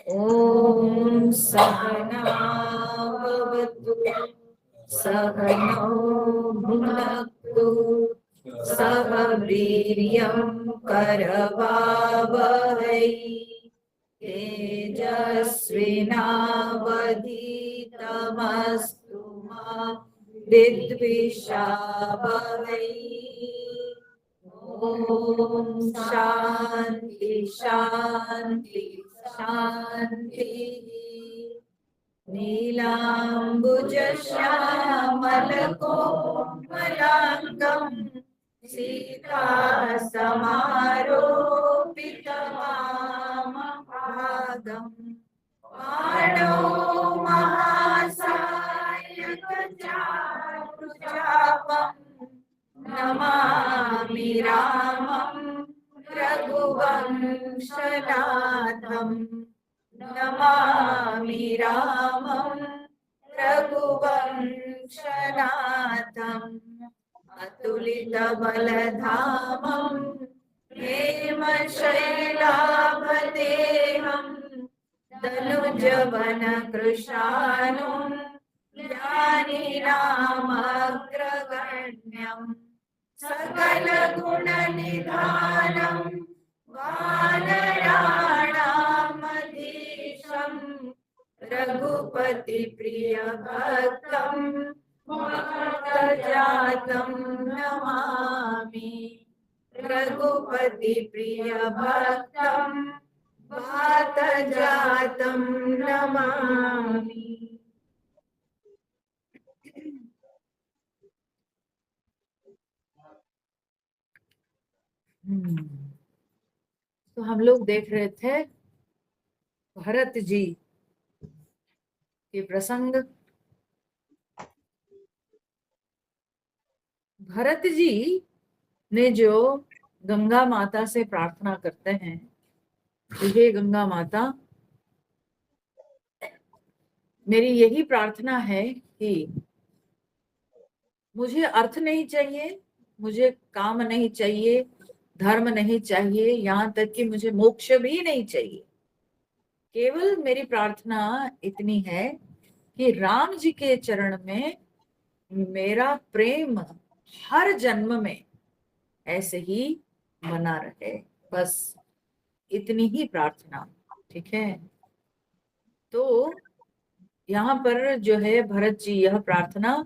ॐ सहना भवतु सहनौ भुनक्तु सह वीर्यं करवावहै तेजस्विनावधीतमस्तु मा विद्विषावहै। ॐ शान्ति शान्ति शान्तिः। नीलाम्बुजश्यामलकोमलाङ्गम् सीतासमारोपितवामभागम् बाणो महासायकचारुचापम् नमामि रामं रघुवंशनाथम् नमामि रामं रघुवंशनाथम् अतुलितबलधामं हेमशैलाभदेहं दनुजवनकृशानुं ज्ञानिनामग्रगण्यम् सकलगुणनिधानं वानराणामधीशं रघुपतिप्रियभक्तं भक्तजातं नमामि रघुपतिप्रियभक्तं भक्तजातं नमामि। तो हम लोग देख रहे थे भरत जी के प्रसंग। भरत जी ने जो गंगा माता से प्रार्थना करते हैं, हे गंगा माता, मेरी यही प्रार्थना है कि मुझे अर्थ नहीं चाहिए, मुझे काम नहीं चाहिए, धर्म नहीं चाहिए, यहाँ तक कि मुझे मोक्ष भी नहीं चाहिए। केवल मेरी प्रार्थना इतनी है कि राम जी के चरण में मेरा प्रेम हर जन्म में ऐसे ही बना रहे, बस इतनी ही प्रार्थना। ठीक है, तो यहाँ पर जो है भरत जी यह प्रार्थना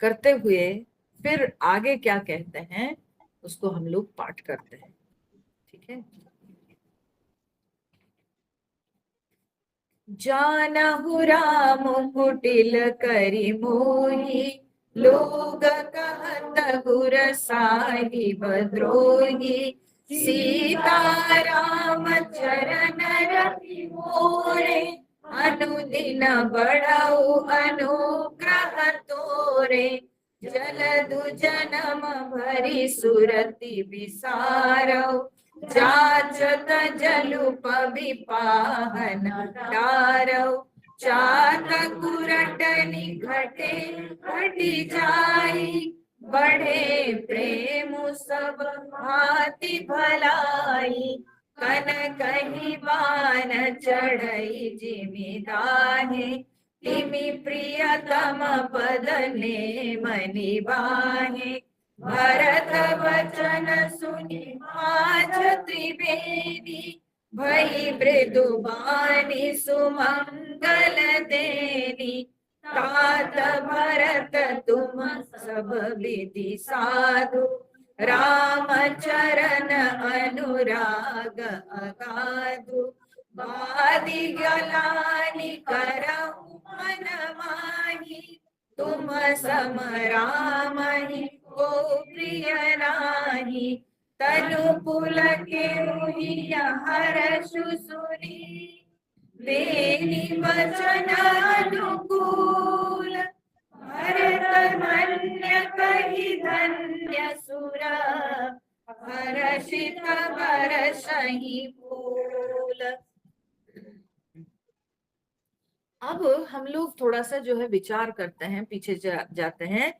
करते हुए फिर आगे क्या कहते हैं उसको हम लोग पाठ करते हैं। ठीक है। जानहु राम कुटिल करि मोहि, लोग कहत गुर साहिब द्रोही। सीता राम चरण रति मोरे, अनुदिन बढ़ऊ अनुग्रह तोरे। जलदु जन्म भरी सुरति विसारऊ, जाचत जलुप विपाहन डारऊ। चातक रटनि घटे घटी जाई, बढ़े प्रेम सब भांति भलाई। कन कही बान चढ़ई जिमिदाहे, तिमि प्रियतम पद ने मनि बाहे। भरत वचन सुनि माझ त्रिवेणी, भई मृदुबानी सुमंगल देनी। तात भरत तुम सब विधि साधु, राम चरण अनुराग अगाधु। बादि गलानि करहु मन माही, तुम सम रामहि को प्रिय नाही। तनु पुलके हर्षु सुनी, देनि वचन अनुकूल। भरत धन्य कहि धन्य सुर, हर्षित बरसहि फूल। अब हम लोग थोड़ा सा जो है विचार करते हैं, पीछे जाते हैं,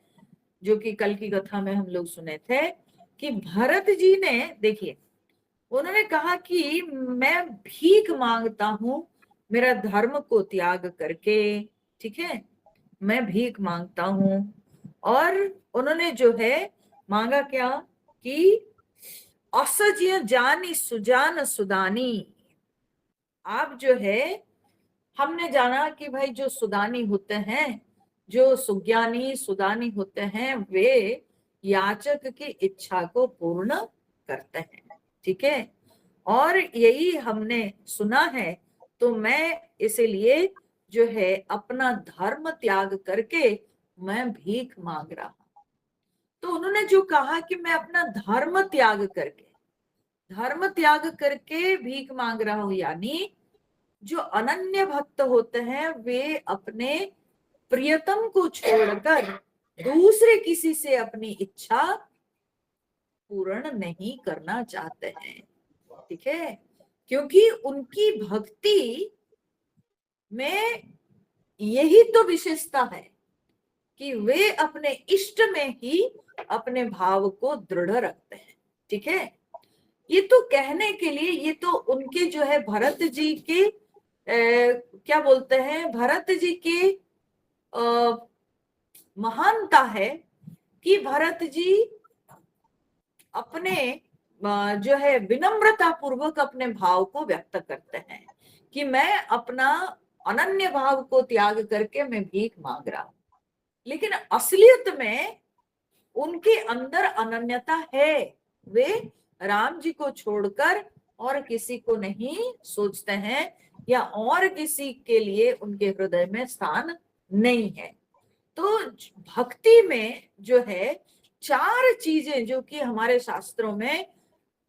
जो कि कल की कथा में हम लोग सुने थे कि भरत जी ने, देखिए, उन्होंने कहा कि मैं भीख मांगता हूं मेरा धर्म को त्याग करके, ठीक है, मैं भीख मांगता हूं। और उन्होंने जो है मांगा क्या कि असज्य जानी सुजान सुदानी। आप जो है, हमने जाना कि भाई जो सुदानी होते हैं, जो सुज्ञानी सुदानी होते हैं, वे याचक की इच्छा को पूर्ण करते हैं, ठीक है। और यही हमने सुना है, तो मैं इसीलिए जो है अपना धर्म त्याग करके मैं भीख मांग रहा हूं। तो उन्होंने जो कहा कि मैं अपना धर्म त्याग करके भीख मांग रहा हूं, यानी जो अनन्य भक्त होते हैं वे अपने प्रियतम को छोड़कर दूसरे किसी से अपनी इच्छा पूर्ण नहीं करना चाहते हैं, ठीक है। क्योंकि उनकी भक्ति में यही तो विशेषता है कि वे अपने इष्ट में ही अपने भाव को दृढ़ रखते हैं, ठीक है। ये तो कहने के लिए, ये तो उनके जो है भरत जी के क्या बोलते हैं, भरत जी के महानता है कि भरत जी अपने जो है विनम्रता पूर्वक अपने भाव को व्यक्त करते हैं कि मैं अपना अनन्य भाव को त्याग करके मैं भीख मांग रहा हूं। लेकिन असलियत में उनके अंदर अनन्यता है। वे राम जी को छोड़कर और किसी को नहीं सोचते हैं, या और किसी के लिए उनके हृदय में स्थान नहीं है। तो भक्ति में जो है चार चीजें जो कि हमारे शास्त्रों में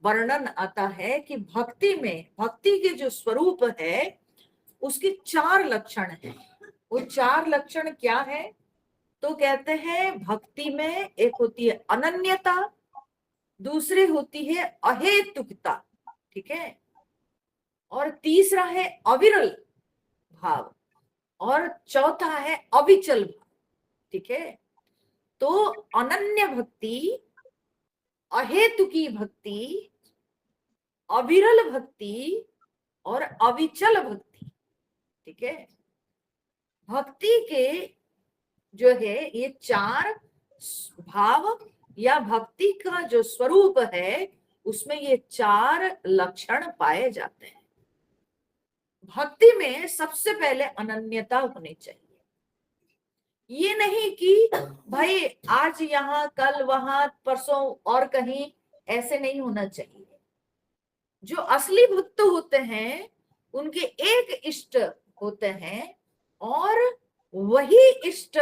वर्णन आता है कि भक्ति में, भक्ति के जो स्वरूप है उसके चार लक्षण हैं। वो चार लक्षण क्या है? तो कहते हैं भक्ति में एक होती है अनन्यता, दूसरी होती है अहेतुकता, ठीक है, और तीसरा है अविरल भाव, और चौथा है अविचल भाव, ठीक है। तो अनन्य भक्ति, अहेतुकी भक्ति, अविरल भक्ति और अविचल भक्ति, ठीक है। भक्ति के जो है ये चार भाव या भक्ति का जो स्वरूप है उसमें ये चार लक्षण पाए जाते हैं। भक्ति में सबसे पहले अनन्यता होनी चाहिए। ये नहीं कि भाई आज यहाँ कल वहां परसों और कहीं, ऐसे नहीं होना चाहिए। जो असली भक्त होते हैं उनके एक इष्ट होते हैं और वही इष्ट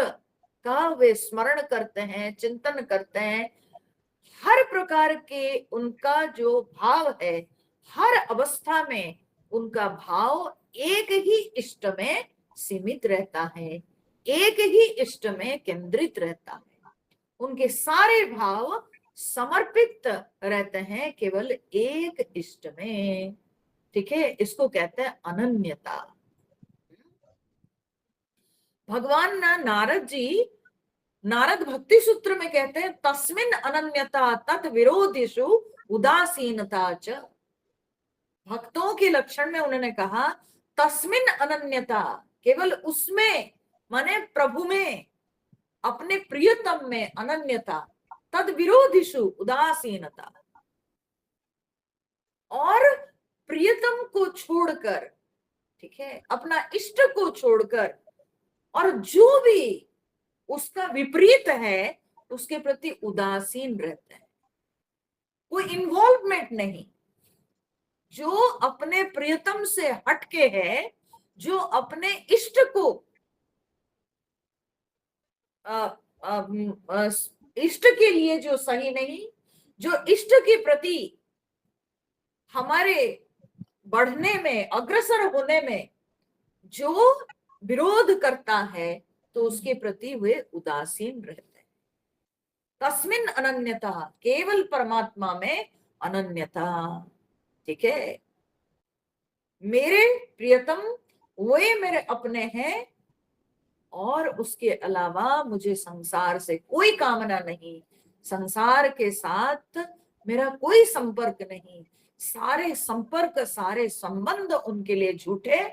का वे स्मरण करते हैं, चिंतन करते हैं। हर प्रकार के उनका जो भाव है, हर अवस्था में उनका भाव एक ही इष्ट में सीमित रहता है, एक ही इष्ट में केंद्रित रहता है। उनके सारे भाव समर्पित रहते हैं केवल एक इष्ट में, ठीक है। इसको कहते हैं अनन्यता। भगवान नारद जी, नारद भक्ति सूत्र में कहते हैं तस्मिन अनन्यता तत् विरोधिषु उदासीनता च। भक्तों के लक्षण में उन्होंने कहा तस्मिन अनन्यता, केवल उसमें माने प्रभु में, अपने प्रियतम में अनन्यता, तद विरोधिषु उदासीनता, और प्रियतम को छोड़कर, ठीक है, अपना इष्ट को छोड़कर, और जो भी उसका विपरीत है उसके प्रति उदासीन रहते हैं, कोई इन्वॉल्वमेंट नहीं। जो अपने प्रियतम से हटके है, जो अपने इष्ट को इष्ट के लिए जो सही नहीं, जो इष्ट के प्रति हमारे बढ़ने में, अग्रसर होने में जो विरोध करता है, तो उसके प्रति वे उदासीन रहते हैं। तस्मिन अनन्यता, केवल परमात्मा में अनन्यता, ठीक है। मेरे प्रियतम वे मेरे अपने हैं और उसके अलावा मुझे संसार से कोई कामना नहीं, संसार के साथ मेरा कोई संपर्क नहीं, सारे संपर्क, सारे संबंध उनके लिए झूठे,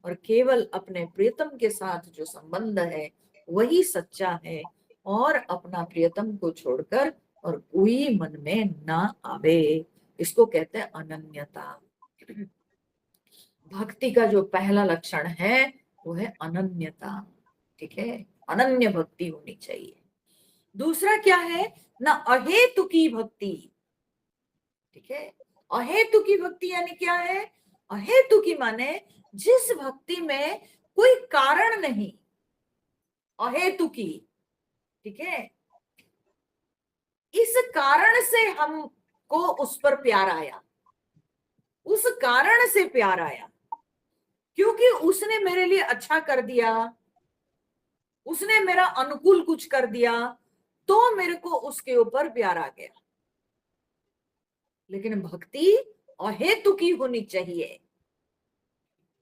और केवल अपने प्रियतम के साथ जो संबंध है वही सच्चा है, और अपना प्रियतम को छोड़कर और कोई मन में ना आवे। इसको कहते हैं अनन्यता। भक्ति का जो पहला लक्षण है वो है अनन्यता। ठीक है, अनन्य भक्ति होनी चाहिए। दूसरा क्या है ना, अहेतुकी भक्ति। ठीक है, अहेतुकी भक्ति यानी क्या है? अहेतुकी माने जिस भक्ति में कोई कारण नहीं, अहेतुकी। ठीक है, इस कारण से हमको उस पर प्यार आया, उस कारण से प्यार आया, क्योंकि उसने मेरे लिए अच्छा कर दिया, उसने मेरा अनुकूल कुछ कर दिया, तो मेरे को उसके ऊपर प्यार आ गया। लेकिन भक्ति अहेतुकी होनी चाहिए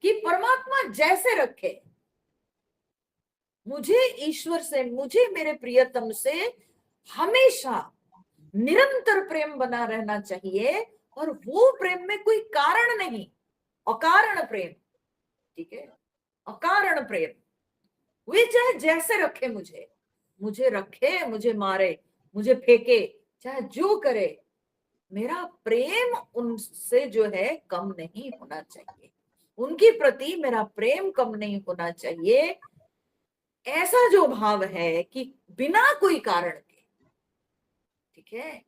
कि परमात्मा जैसे रखे, मुझे ईश्वर से, मुझे मेरे प्रियतम से हमेशा निरंतर प्रेम बना रहना चाहिए, और वो प्रेम में कोई कारण नहीं, अकारण प्रेम। ठीक है, अकारण प्रेम। वे चाहे जैसे रखे, मुझे रखे, मुझे मारे, मुझे फेंके, चाहे जो करे, मेरा प्रेम उनसे जो है कम नहीं होना चाहिए, उनके प्रति मेरा प्रेम कम नहीं होना चाहिए। ऐसा जो भाव है कि बिना कोई कारण के, ठीक है,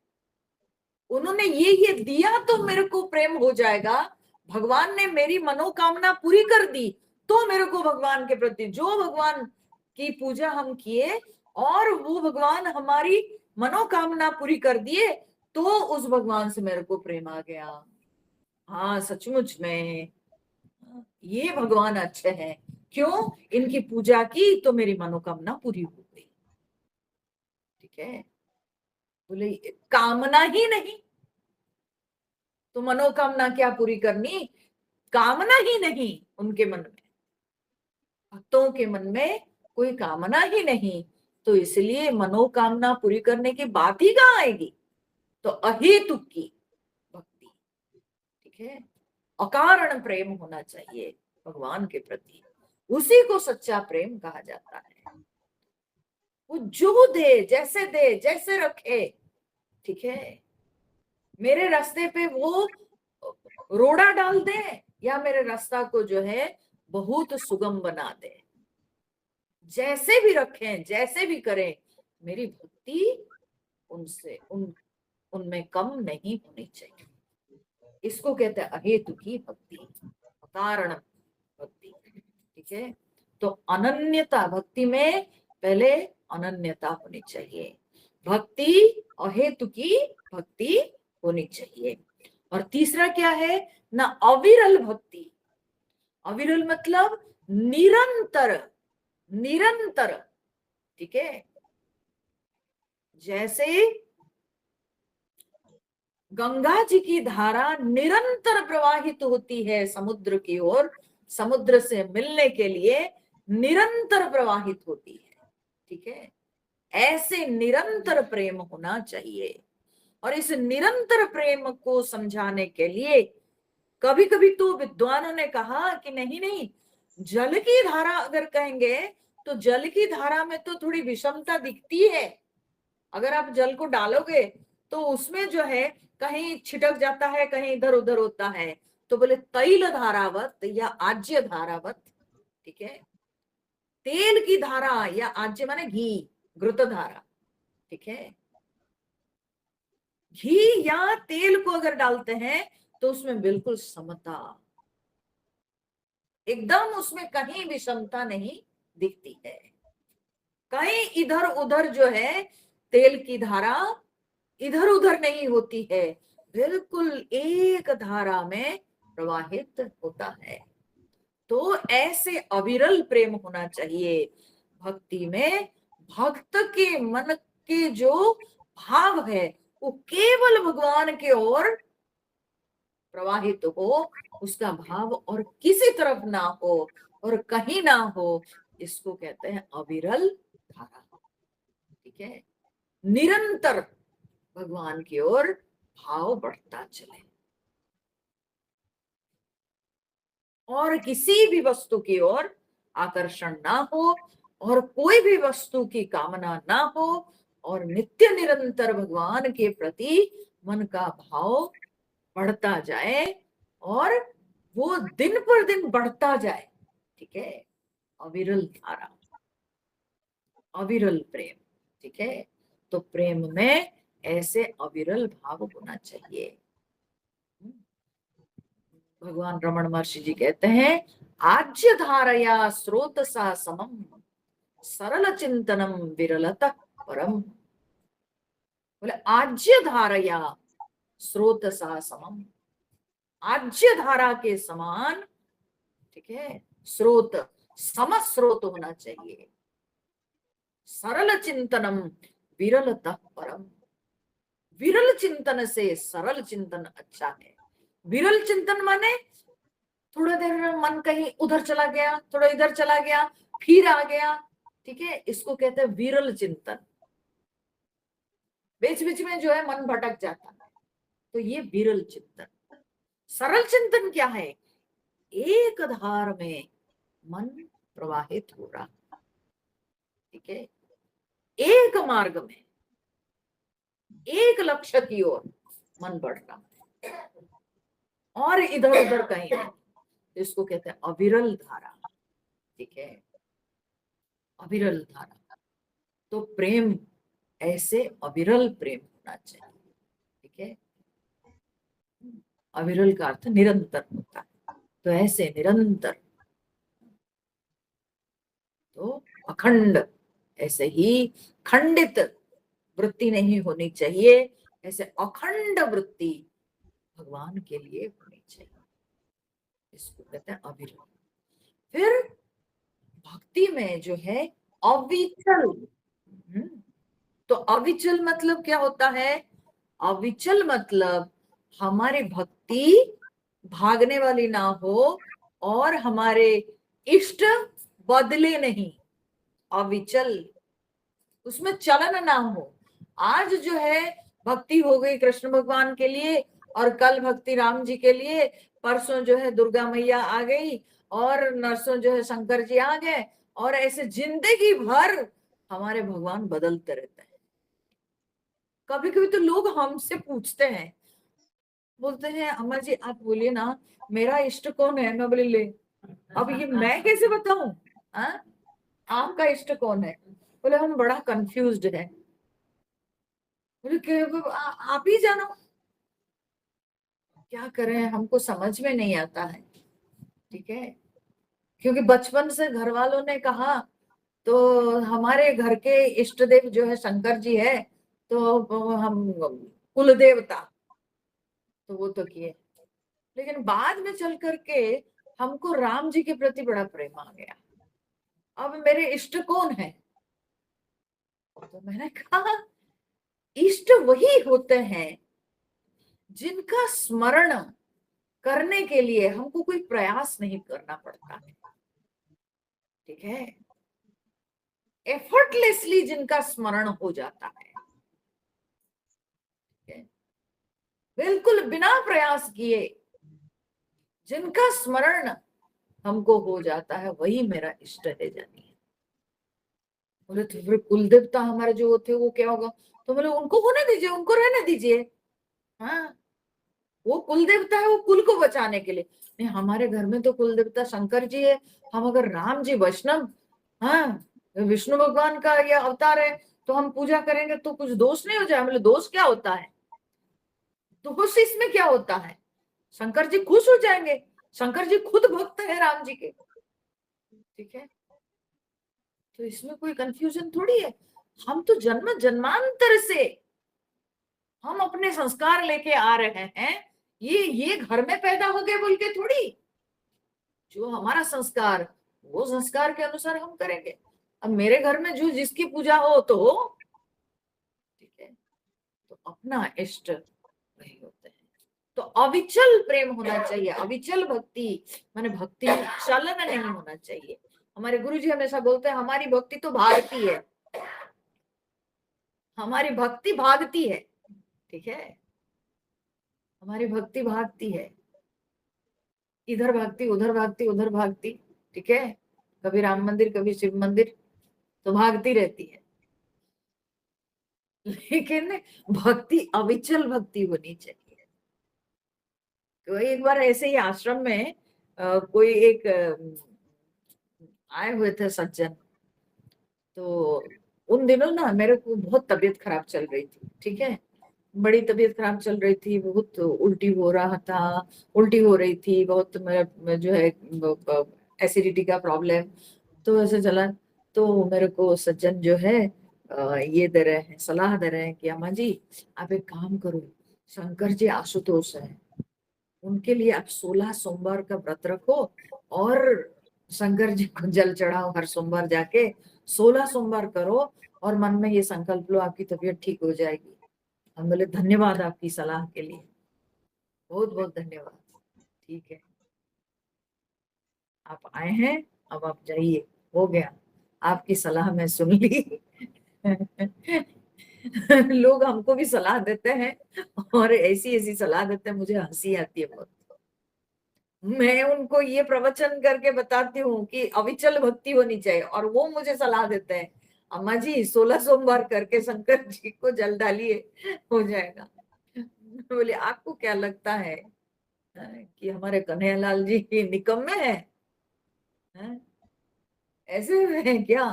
उन्होंने ये दिया तो मेरे को प्रेम हो जाएगा, भगवान ने मेरी मनोकामना पूरी कर दी तो मेरे को भगवान के प्रति, जो भगवान की पूजा हम किए और वो भगवान हमारी मनोकामना पूरी कर दिए, तो उस भगवान से मेरे को प्रेम आ गया। हाँ, सचमुच में ये भगवान अच्छे हैं, क्यों? इनकी पूजा की तो मेरी मनोकामना पूरी हो गई। ठीक है, बोले कामना ही नहीं तो मनोकामना क्या पूरी करनी, कामना ही नहीं उनके मन में, भक्तों के मन में कोई कामना ही नहीं, तो इसलिए मनोकामना पूरी करने की बात ही कहाँ आएगी। तो अहेतुक की भक्ति। ठीक है, अकारण प्रेम होना चाहिए भगवान के प्रति, उसी को सच्चा प्रेम कहा जाता है। वो जो दे, जैसे रखे। ठीक है, मेरे रास्ते पे वो रोड़ा डाल दे या मेरे रास्ता को जो है बहुत सुगम बना दे, जैसे भी रखें, जैसे भी करें, मेरी भक्ति उनमें कम नहीं होनी चाहिए। इसको कहते हैं अहेतुकी भक्ति, कारण भक्ति। ठीक है, तो अनन्यता, भक्ति में पहले अनन्यता होनी चाहिए, भक्ति अहेतुकी भक्ति होनी चाहिए। और तीसरा क्या है ना, अविरल भक्ति। अविरल मतलब निरंतर, निरंतर। ठीक है, जैसे गंगा जी की धारा निरंतर प्रवाहित होती है समुद्र की ओर, समुद्र से मिलने के लिए निरंतर प्रवाहित होती है। ठीक है, ऐसे निरंतर प्रेम होना चाहिए। और इस निरंतर प्रेम को समझाने के लिए कभी कभी तो विद्वानों ने कहा कि नहीं नहीं, जल की धारा अगर कहेंगे तो जल की धारा में तो थोड़ी विषमता दिखती है, अगर आप जल को डालोगे तो उसमें जो है कहीं छिटक जाता है, कहीं इधर उधर होता है, तो बोले तैल धारावत या आज्य धारावत। ठीक है, तेल की धारा या आज्य माने घी, घृत धारा। ठीक है, घी या तेल को अगर डालते हैं तो उसमें बिल्कुल समता, एकदम उसमें कहीं विषमता नहीं दिखती है, कहीं इधर उधर जो है तेल की धारा इधर उधर नहीं होती है, बिल्कुल एक धारा में प्रवाहित होता है। तो ऐसे अविरल प्रेम होना चाहिए भक्ति में। भक्त के मन के जो भाव है वो केवल भगवान के ओर प्रवाहित हो, उसका भाव और किसी तरफ ना हो और कहीं ना हो, इसको कहते हैं अविरल धारा। ठीक है, निरंतर भगवान की ओर भाव बढ़ता चले। और किसी भी वस्तु की ओर आकर्षण ना हो, और कोई भी वस्तु की कामना ना हो, और नित्य निरंतर भगवान के प्रति मन का भाव बढ़ता जाए, और वो दिन पर दिन बढ़ता जाए। ठीक है, अविरल धारा, अविरल प्रेम। ठीक है, तो प्रेम में ऐसे अविरल भाव होना चाहिए। भगवान रमण महर्षि जी कहते हैं, आज्य धारया स्रोत सा समम सरल चिंतनम विरलत परम। बोले आज्य धारया स्रोत सा समम, आज्य धारा के समान। ठीक है, स्रोत, सम स्रोत होना चाहिए। सरल चिंतनम विरलत परम, विरल चिंतन से सरल चिंतन अच्छा है। विरल चिंतन माने थोड़ा देर में मन कहीं उधर चला गया, थोड़ा इधर चला गया, फिर आ गया। ठीक है, इसको कहते हैं विरल चिंतन। बीच बीच में जो है मन भटक जाता है, तो ये विरल चिंतन। सरल चिंतन क्या है? एक धार में मन प्रवाहित हो रहा। ठीक है, एक मार्ग में, एक लक्ष्य की ओर मन बढ़ रहा, और इधर उधर कहीं नहीं। इसको कहते हैं अविरल धारा। ठीक है, अविरल धारा। तो प्रेम ऐसे अविरल प्रेम होना चाहिए। ठीक है, अविरल का अर्थ निरंतर होता है, तो ऐसे निरंतर, तो अखंड, ऐसे ही खंडित वृत्ति नहीं होनी चाहिए, ऐसे अखंड वृत्ति भगवान के लिए होनी चाहिए। इसको कहते हैं अविरल। फिर भक्ति में जो है अविचल। तो अविचल मतलब क्या होता है? अविचल मतलब हमारी भक्ति भागने वाली ना हो, और हमारे इष्ट बदले नहीं। अविचल, उसमें चलन ना हो। आज जो है भक्ति हो गई कृष्ण भगवान के लिए, और कल भक्ति राम जी के लिए, परसों जो है दुर्गा मैया आ गई, और नरसों जो है शंकर जी आ गए, और ऐसे जिंदगी भर हमारे भगवान बदलते रहते हैं। कभी कभी तो लोग हमसे पूछते हैं, बोलते हैं अम्मा जी आप बोलिए ना मेरा इष्ट कौन है। मैं बोली ले, अब ये मैं कैसे बताऊं? आपका इष्ट कौन है? बोले हम बड़ा कंफ्यूज्ड है। बोले आप ही जानो, क्या करें, हमको समझ में नहीं आता है। ठीक है, क्योंकि बचपन से घर वालों ने कहा, तो हमारे घर के इष्ट देव जो है शंकर जी है, तो हम कुल देवता, तो वो तो किए। लेकिन बाद में चल करके हमको राम जी के प्रति बड़ा प्रेम आ गया। अब मेरे इष्ट कौन है? तो मैंने कहा इष्ट वही होते हैं जिनका स्मरण करने के लिए हमको कोई प्रयास नहीं करना पड़ता है। ठीक है, एफर्टलेसली जिनका स्मरण हो जाता है, बिल्कुल बिना प्रयास किए जिनका स्मरण हमको हो जाता है, वही मेरा इष्ट है जानिए। बोले तो फिर कुल देवता हमारे जो थे वो क्या होगा? तो बोले उनको होने दीजिए, उनको रहने दीजिए। हाँ, वो कुल देवता है, वो कुल को बचाने के लिए। नहीं, हमारे घर में तो कुल देवता शंकर जी है, हम अगर राम जी वैष्णव, हाँ विष्णु भगवान का ये अवतार है, तो हम पूजा करेंगे तो कुछ दोष नहीं हो जाए। बोले दोष क्या होता है? दोष इसमें क्या होता है? शंकर जी खुश हो जाएंगे, शंकर जी खुद भक्त है राम जी के। ठीक है, तो इसमें कोई कंफ्यूजन थोड़ी है। हम तो जन्म जन्मांतर से हम अपने संस्कार लेके आ रहे हैं, ये घर में पैदा हो गए बोल के थोड़ी। जो हमारा संस्कार, वो संस्कार के अनुसार हम करेंगे। अब मेरे घर में जो जिसकी पूजा हो तो हो। ठीक है, तो अपना इष्ट वही होते हैं। तो अविचल प्रेम होना चाहिए, अविचल भक्ति, माने भक्ति में चलन नहीं होना चाहिए। हमारे गुरुजी हमेशा बोलते हैं हमारी भक्ति तो भागती है, हमारी भक्ति भागती है। ठीक है, हमारी भक्ति भागती है, इधर भागती उधर भागती उधर भागती, ठीक है, कभी राम मंदिर कभी शिव मंदिर, तो भागती रहती है। लेकिन भक्ति अविचल भक्ति होनी चाहिए। तो एक बार ऐसे ही आश्रम में कोई एक आए हुए थे सज्जन। तो उन दिनों ना मेरे को बहुत तबीयत खराब चल रही थी, ठीक है, बड़ी तबीयत खराब चल रही थी, बहुत उल्टी हो रहा था, उल्टी हो रही थी बहुत, मेरा जो है एसिडिटी का प्रॉब्लम, तो ऐसे चला। तो मेरे को सज्जन जो है ये दे रहे हैं, सलाह दे रहे हैं कि अम्मा जी आप एक काम करो, शंकर जी आशुतोष है, उनके लिए आप 16 सोमवार का व्रत रखो और शंकर जी को जल चढ़ाओ हर सोमवार जाके, 16 सोमवार करो और मन में ये संकल्प लो आपकी तबीयत ठीक हो जाएगी। हम बोले धन्यवाद आपकी सलाह के लिए, बहुत बहुत धन्यवाद। ठीक है, आप आए हैं, अब आप जाइए, हो गया, आपकी सलाह मैं सुन ली। लोग हमको भी सलाह देते हैं और ऐसी ऐसी सलाह देते हैं, मुझे हंसी आती है बहुत। मैं उनको ये प्रवचन करके बताती हूँ कि अविचल भक्ति होनी चाहिए और वो मुझे सलाह देते हैं, अम्मा जी 16 सोमवार करके शंकर जी को जल डालिए, हो जाएगा। बोले आपको क्या लगता है कि हमारे कन्हैयालाल जी निकम्मे हैं? ऐसे हैं क्या?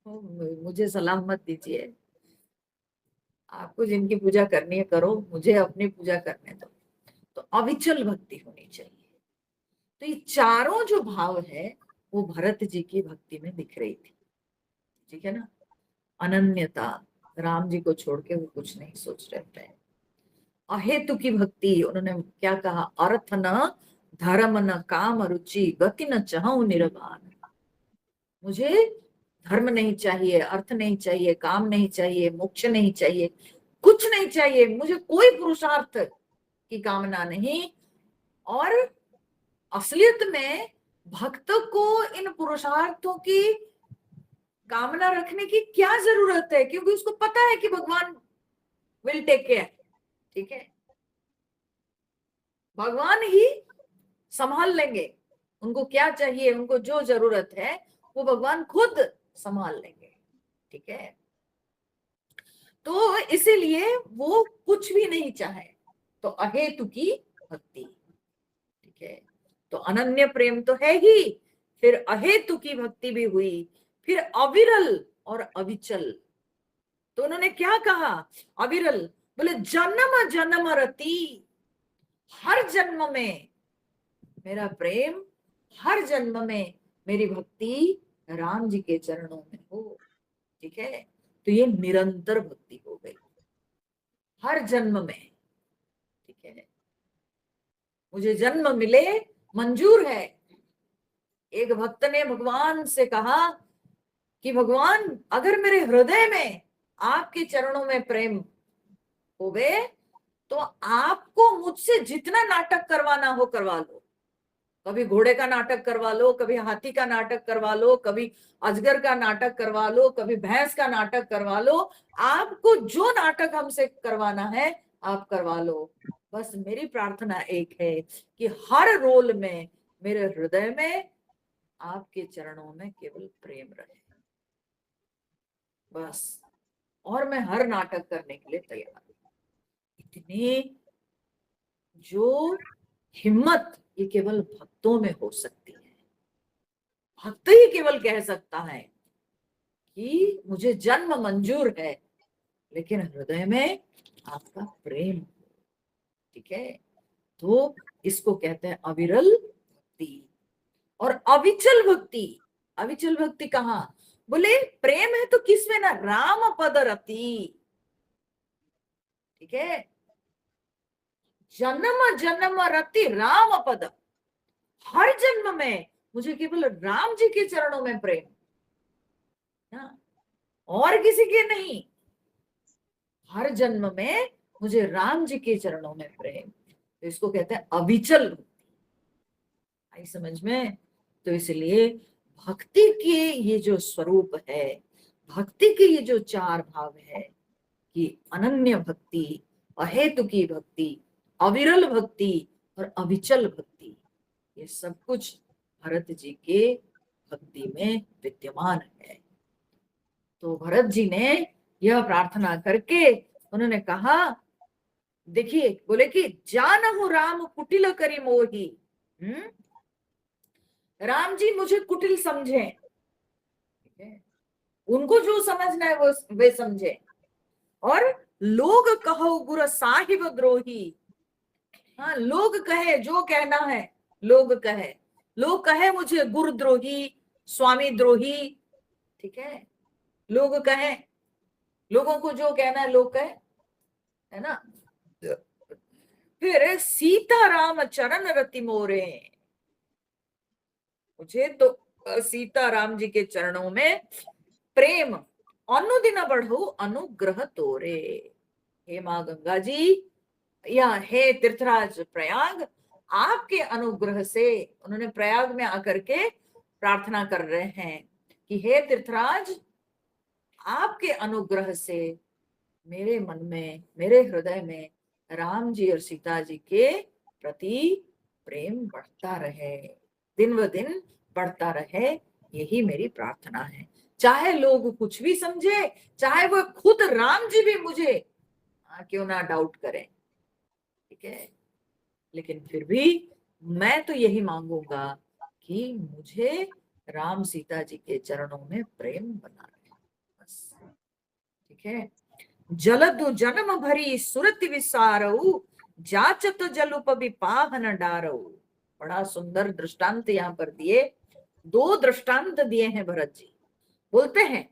तो मुझे सलाह मत दीजिए, आपको जिनकी पूजा करनी है करो, मुझे अपनी पूजा करने दो। तो अविचल भक्ति होनी चाहिए। तो ये चारों जो भाव है वो भरत जी की भक्ति में दिख रही थी, ठीक है ना। अनन्यता, राम जी को छोड़ के वो कुछ नहीं सोच रहे थे। अहेतु की भक्ति, उन्होंने क्या कहा, अर्थ न धर्म न काम रुचि गति न चाहूं निर्वाण। मुझे धर्म नहीं चाहिए, अर्थ नहीं चाहिए, काम नहीं चाहिए, मोक्ष नहीं चाहिए, कुछ नहीं चाहिए, मुझे कोई पुरुषार्थ की कामना नहीं। और असलियत में भक्त को इन पुरुषार्थों की कामना रखने की क्या जरूरत है, क्योंकि उसको पता है कि भगवान विल टेक केयर, ठीक है, भगवान ही संभाल लेंगे। उनको क्या चाहिए, उनको जो जरूरत है वो भगवान खुद संभाल लेंगे, ठीक है। तो इसीलिए वो कुछ भी नहीं चाहे, तो अहेतु की भक्ति, ठीक है। तो अनन्य प्रेम तो है ही, फिर अहेतु की भक्ति भी हुई, फिर अविरल और अविचल। तो उन्होंने क्या कहा, अविरल, बोले जन्म जन्म रति, हर जन्म में मेरा प्रेम, हर जन्म में मेरी भक्ति राम जी के चरणों में हो, ठीक है। तो ये निरंतर भक्ति हो गई, हर जन्म में, ठीक है। मुझे जन्म मिले मंजूर है। एक भक्त ने भगवान से कहा कि भगवान अगर मेरे हृदय में आपके चरणों में प्रेम होवे तो आपको मुझसे जितना नाटक करवाना हो करवा लो, कभी घोड़े का नाटक करवा लो, कभी हाथी का नाटक करवा लो, कभी अजगर का नाटक करवा लो, कभी भैंस का नाटक करवा लो, आपको जो नाटक हमसे करवाना है आप करवा लो। बस मेरी प्रार्थना एक है कि हर रोल में मेरे हृदय में आपके चरणों में केवल प्रेम रहे, बस, और मैं हर नाटक करने के लिए तैयार हूं। इतनी जो हिम्मत ये केवल भक्तों में हो सकती है। भक्त ही केवल कह सकता है कि मुझे जन्म मंजूर है लेकिन हृदय में आपका प्रेम, ठीक है। तो इसको कहते हैं अविरल भक्ति और अविचल भक्ति। अविचल भक्ति कहाँ, बोले प्रेम है तो किसमें ना, राम पद रति, ठीक है, जन्म जन्म रति राम पद, हर जन्म में मुझे केवल राम जी के चरणों में प्रेम ना, और किसी के नहीं, हर जन्म में मुझे राम जी के चरणों में प्रेम। तो इसको कहते हैं अविचल भक्ति, आई समझ में। तो इसलिए भक्ति के ये जो स्वरूप है, भक्ति के ये जो चार भाव है कि अनन्य भक्ति, अहेतु की भक्ति, अविरल भक्ति और अविचल भक्ति, ये सब कुछ भरत जी के भक्ति में विद्यमान है। तो भरत जी ने यह प्रार्थना करके उन्होंने कहा, देखिए बोले कि जानहु राम कुटिल करी मोही। राम जी मुझे कुटिल समझे, ठीक है, उनको जो समझना है वो वे समझे। और लोग कहो गुरु साहिब द्रोही, हाँ लोग कहे, जो कहना है लोग कहे, लोग कहे मुझे गुरुद्रोही, स्वामी द्रोही, ठीक है, लोग कहे, लोगों को जो कहना है लोग कहे, है ना। फिर सीता राम चरण रति मोरे, मुझे तो सीता राम जी के चरणों में प्रेम, अनुदिन बढ़ो अनुग्रह तोरे। हे माँ गंगा जी, या हे तीर्थराज प्रयाग, आपके अनुग्रह से, उन्होंने प्रयाग में आकर के प्रार्थना कर रहे हैं कि हे तीर्थराज, आपके अनुग्रह से मेरे मन में, मेरे हृदय में राम जी और सीता जी के प्रति प्रेम बढ़ता रहे, दिन व दिन बढ़ता रहे, यही मेरी प्रार्थना है। चाहे लोग कुछ भी समझे, चाहे वो खुद राम जी भी मुझे क्यों ना डाउट करें, ठीक है, लेकिन फिर भी मैं तो यही मांगूंगा कि मुझे राम सीता जी के चरणों में प्रेम बना रहे, बस, ठीक है। जलदु जन्म भरी सुरति विसारऊ, जाचत जलुपबि पाहन डारऊ। बड़ा सुंदर दृष्टांत यहाँ पर दिए, दो दृष्टांत दिए हैं भरत जी। बोलते हैं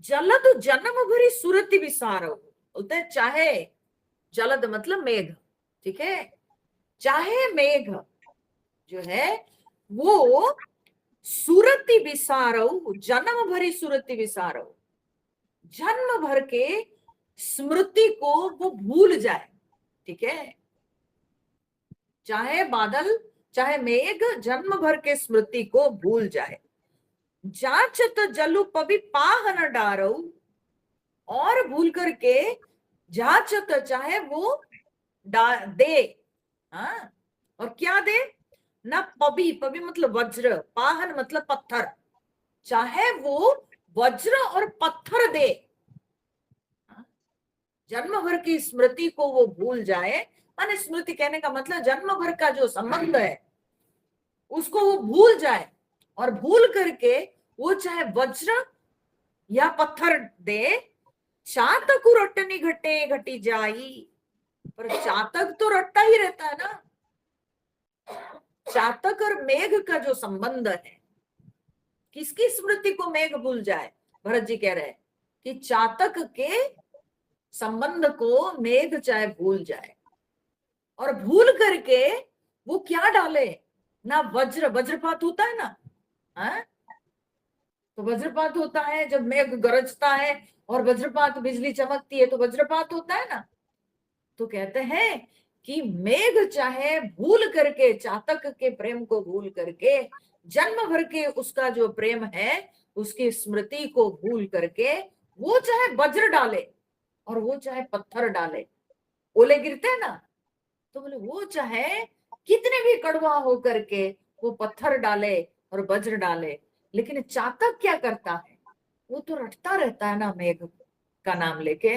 जलद जन्म भरी सुरति विसारऊ, बोलते हैं चाहे जलद मतलब मेघ, ठीक है, चाहे मेघ जो है वो सुरति विसारऊ, जन्म भरी सुरति विसारऊ, जन्म भर के स्मृति को वो भूल जाए, ठीक है, चाहे बादल चाहे मेघ जन्म भर के स्मृति को भूल जाए। जाचत जलु पबि पाहन डारऊ, और भूल करके जाचत चाहे वो दे, हाँ, और क्या दे ना, पबि, पबि मतलब वज्र, पाहन मतलब पत्थर, चाहे वो वज्र और पत्थर दे, जन्म भर की स्मृति को वो भूल जाए, माने स्मृति कहने का मतलब जन्म भर का जो संबंध है उसको वो भूल जाए, और भूल करके वो चाहे वज्र या पत्थर दे, चातक रटनी घटे घटी जाई, पर चातक तो रटता ही रहता है ना। चातक और मेघ का जो संबंध है, किसकी स्मृति को मेघ भूल जाए, भरत जी कह रहे हैं कि चातक के संबंध को मेघ चाहे भूल जाए, और भूल करके वो क्या डाले ना, वज्रपात होता है ना, हाँ, तो वज्रपात होता है जब मेघ गरजता है और वज्रपात, बिजली चमकती है तो वज्रपात होता है ना। तो कहते हैं कि मेघ चाहे भूल करके, चातक के प्रेम को भूल करके, जन्म भर के उसका जो प्रेम है उसकी स्मृति को भूल करके वो चाहे वज्र डाले और वो चाहे पत्थर डाले, ओले गिरते हैं ना, तो बोले वो चाहे कितने भी कड़वा हो करके वो पत्थर डाले और वज्र डाले, लेकिन चातक क्या करता है, वो तो रटता रहता है ना मेघ का नाम लेके,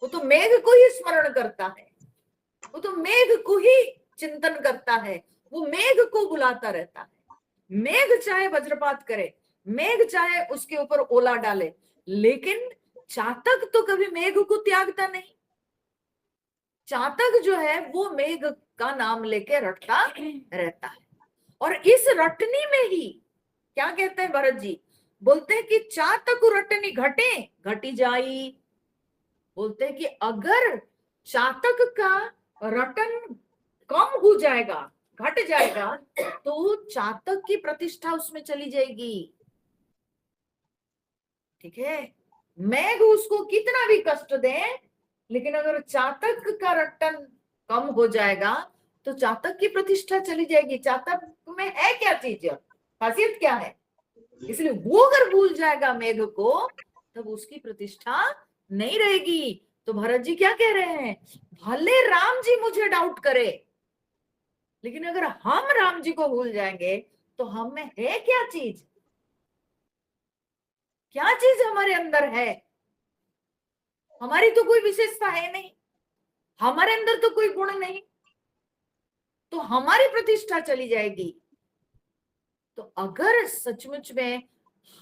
वो तो मेघ को ही स्मरण करता है, वो तो मेघ को ही चिंतन करता है, वो मेघ को बुलाता रहता है। मेघ चाहे वज्रपात करे, मेघ चाहे उसके ऊपर ओला डाले, लेकिन चातक तो कभी मेघ को त्यागता नहीं। चातक जो है वो मेघ का नाम लेके रटता रहता है। और इस रटनी में ही क्या कहते हैं भरत जी, बोलते हैं कि चातक रटनी घटे घटी जाई, बोलते हैं कि अगर चातक का रटन कम हो जाएगा, घट जाएगा, तो चातक की प्रतिष्ठा उसमें चली जाएगी, ठीक है। मेघ उसको कितना भी कष्ट दे, लेकिन अगर चातक का रटन कम हो जाएगा तो चातक की प्रतिष्ठा चली जाएगी। चातक में है क्या चीज, खासियत क्या है, इसलिए वो अगर भूल जाएगा मेघ को तब उसकी प्रतिष्ठा नहीं रहेगी। तो भरत जी क्या कह रहे हैं, भले राम जी मुझे डाउट करे, लेकिन अगर हम राम जी को भूल जाएंगे तो हम में है क्या चीज, क्या चीज हमारे अंदर है? हमारी तो कोई विशेषता है नहीं, हमारे अंदर तो कोई गुण नहीं, तो हमारी प्रतिष्ठा चली जाएगी। तो अगर सचमुच में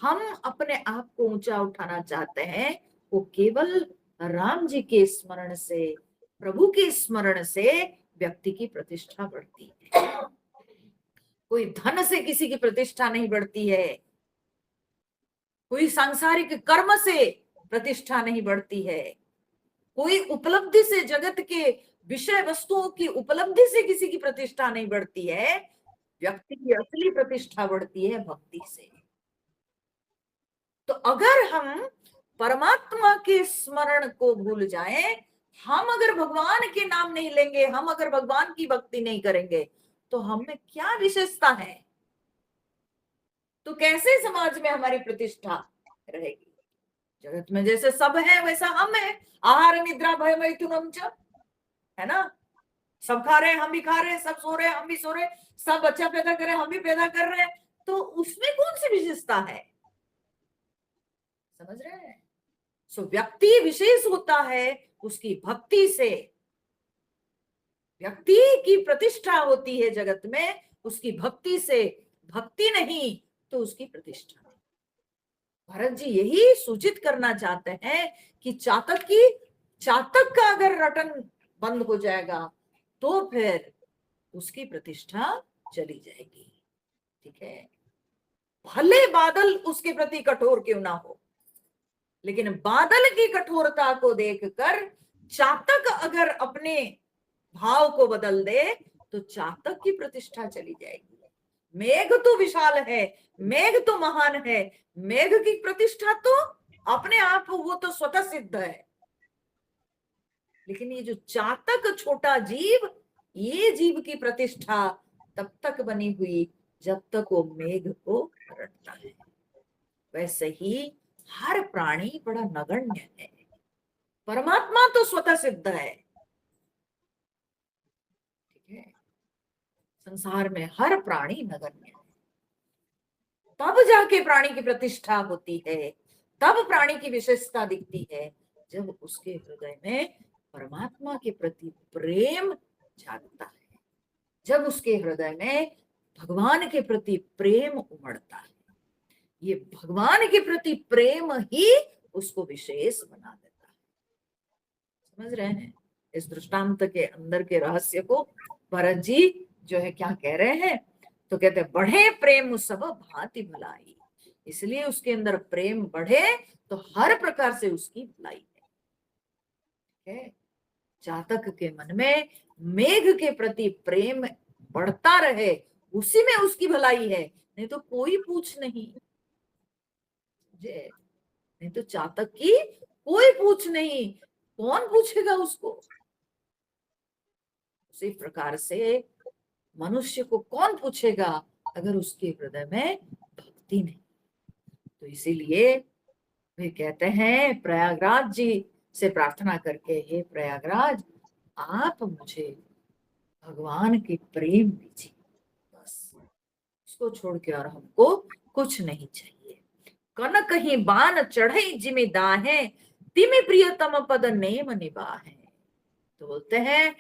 हम अपने आप को ऊंचा उठाना चाहते हैं, वो केवल राम जी के स्मरण से, प्रभु के स्मरण से व्यक्ति की प्रतिष्ठा बढ़ती है। कोई धन से किसी की प्रतिष्ठा नहीं बढ़ती है, कोई सांसारिक कर्म से प्रतिष्ठा नहीं बढ़ती है, कोई उपलब्धि से, जगत के विषय वस्तुओं की उपलब्धि से किसी की प्रतिष्ठा नहीं बढ़ती है। व्यक्ति की असली प्रतिष्ठा बढ़ती है भक्ति से। तो अगर हम परमात्मा के स्मरण को भूल जाएं, हम अगर भगवान के नाम नहीं लेंगे, हम अगर भगवान की भक्ति नहीं करेंगे, तो हम में क्या विशेषता है? तो कैसे समाज में हमारी प्रतिष्ठा रहेगी? जगत में जैसे सब है वैसा हम है, आहार निद्रा भय मैथुनम च, है ना? सब खा रहे हैं, हम भी खा रहे हैं, सब सो रहे हैं, हम भी सो रहे हैं, सब बच्चा पैदा कर रहे हैं, हम भी पैदा कर रहे हैं। तो उसमें कौन सी विशेषता है? समझ रहे हैं? सो व्यक्ति विशेष होता है उसकी भक्ति से। व्यक्ति की प्रतिष्ठा होती है जगत में उसकी भक्ति से, भक्ति नहीं तो उसकी प्रतिष्ठा नहीं। भरत जी यही सूचित करना चाहते हैं कि चातक का अगर रटन बंद हो जाएगा तो फिर उसकी प्रतिष्ठा चली जाएगी। ठीक है, भले बादल उसके प्रति कठोर क्यों ना हो, लेकिन बादल की कठोरता को देखकर चातक अगर अपने भाव को बदल दे तो चातक की प्रतिष्ठा चली जाएगी। मेघ तो विशाल है, मेघ तो महान है, मेघ की प्रतिष्ठा तो अपने आप वो तो स्वतः सिद्ध है, लेकिन ये जो चातक छोटा जीव, ये जीव की प्रतिष्ठा तब तक बनी हुई जब तक वो मेघ को रटता है। वैसे ही हर प्राणी बड़ा नगण्य है, परमात्मा तो स्वतः सिद्ध है। ठीक है, संसार में हर प्राणी नगण्य है, तब जाके प्राणी की प्रतिष्ठा होती है, तब प्राणी की विशेषता दिखती है, जब उसके हृदय में परमात्मा के प्रति प्रेम जागता है, जब उसके हृदय में भगवान के प्रति प्रेम उमड़ता है। ये भगवान के प्रति प्रेम ही उसको विशेष बना देता है। समझ रहे हैं इस दृष्टांत के अंदर के रहस्य को? भरत जी जो है क्या कह रहे हैं, तो कहते हैं बढ़े प्रेम सब भांति भलाई, इसलिए उसके अंदर प्रेम बढ़े तो हर प्रकार से उसकी भलाई है। चातक के मन में मेघ के प्रति प्रेम बढ़ता रहे, उसी में उसकी भलाई है, नहीं तो कोई पूछ नहीं, नहीं तो चातक की कोई पूछ नहीं, कौन पूछेगा उसको? उसी प्रकार से मनुष्य को कौन पूछेगा अगर उसके हृदय में भक्ति नहीं? तो इसीलिए वे कहते हैं प्रयागराज जी से प्रार्थना करके, हे प्रयागराज आप मुझे भगवान के प्रेम दीजिए, बस उसको छोड़ के और हमको कुछ नहीं चाहिए। कनक ही बान चढ़ई जिमि दाहे, तिमि प्रियतम पद नेम निबाहे। तो बोलते हैं,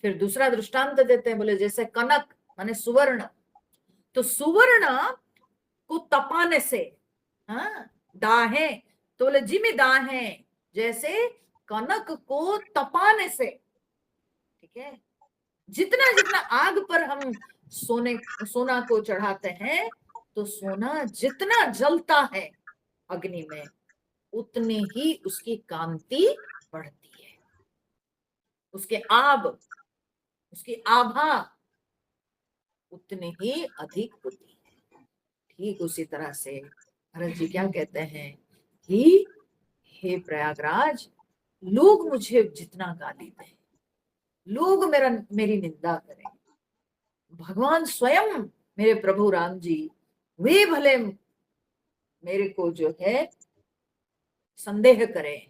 फिर दूसरा दृष्टांत देते हैं, बोले जैसे कनक माने सुवर्ण, तो सुवर्ण को तपाने से, हाँ दाहे, तो बोले जिमि दाहे, जैसे कनक को तपाने से। ठीक है, जितना जितना आग पर हम सोना को चढ़ाते हैं, तो सोना जितना जलता है अग्नि में उतनी ही उसकी कांति बढ़ती है, उसकी आभा उतनी ही अधिक होती है। ठीक उसी तरह से भरत जी क्या कहते हैं कि हे प्रयागराज, लोग मुझे जितना गाली दें, लोग मेरी निंदा करें, भगवान स्वयं मेरे प्रभु राम जी वे भले मेरे को जो है संदेह करें,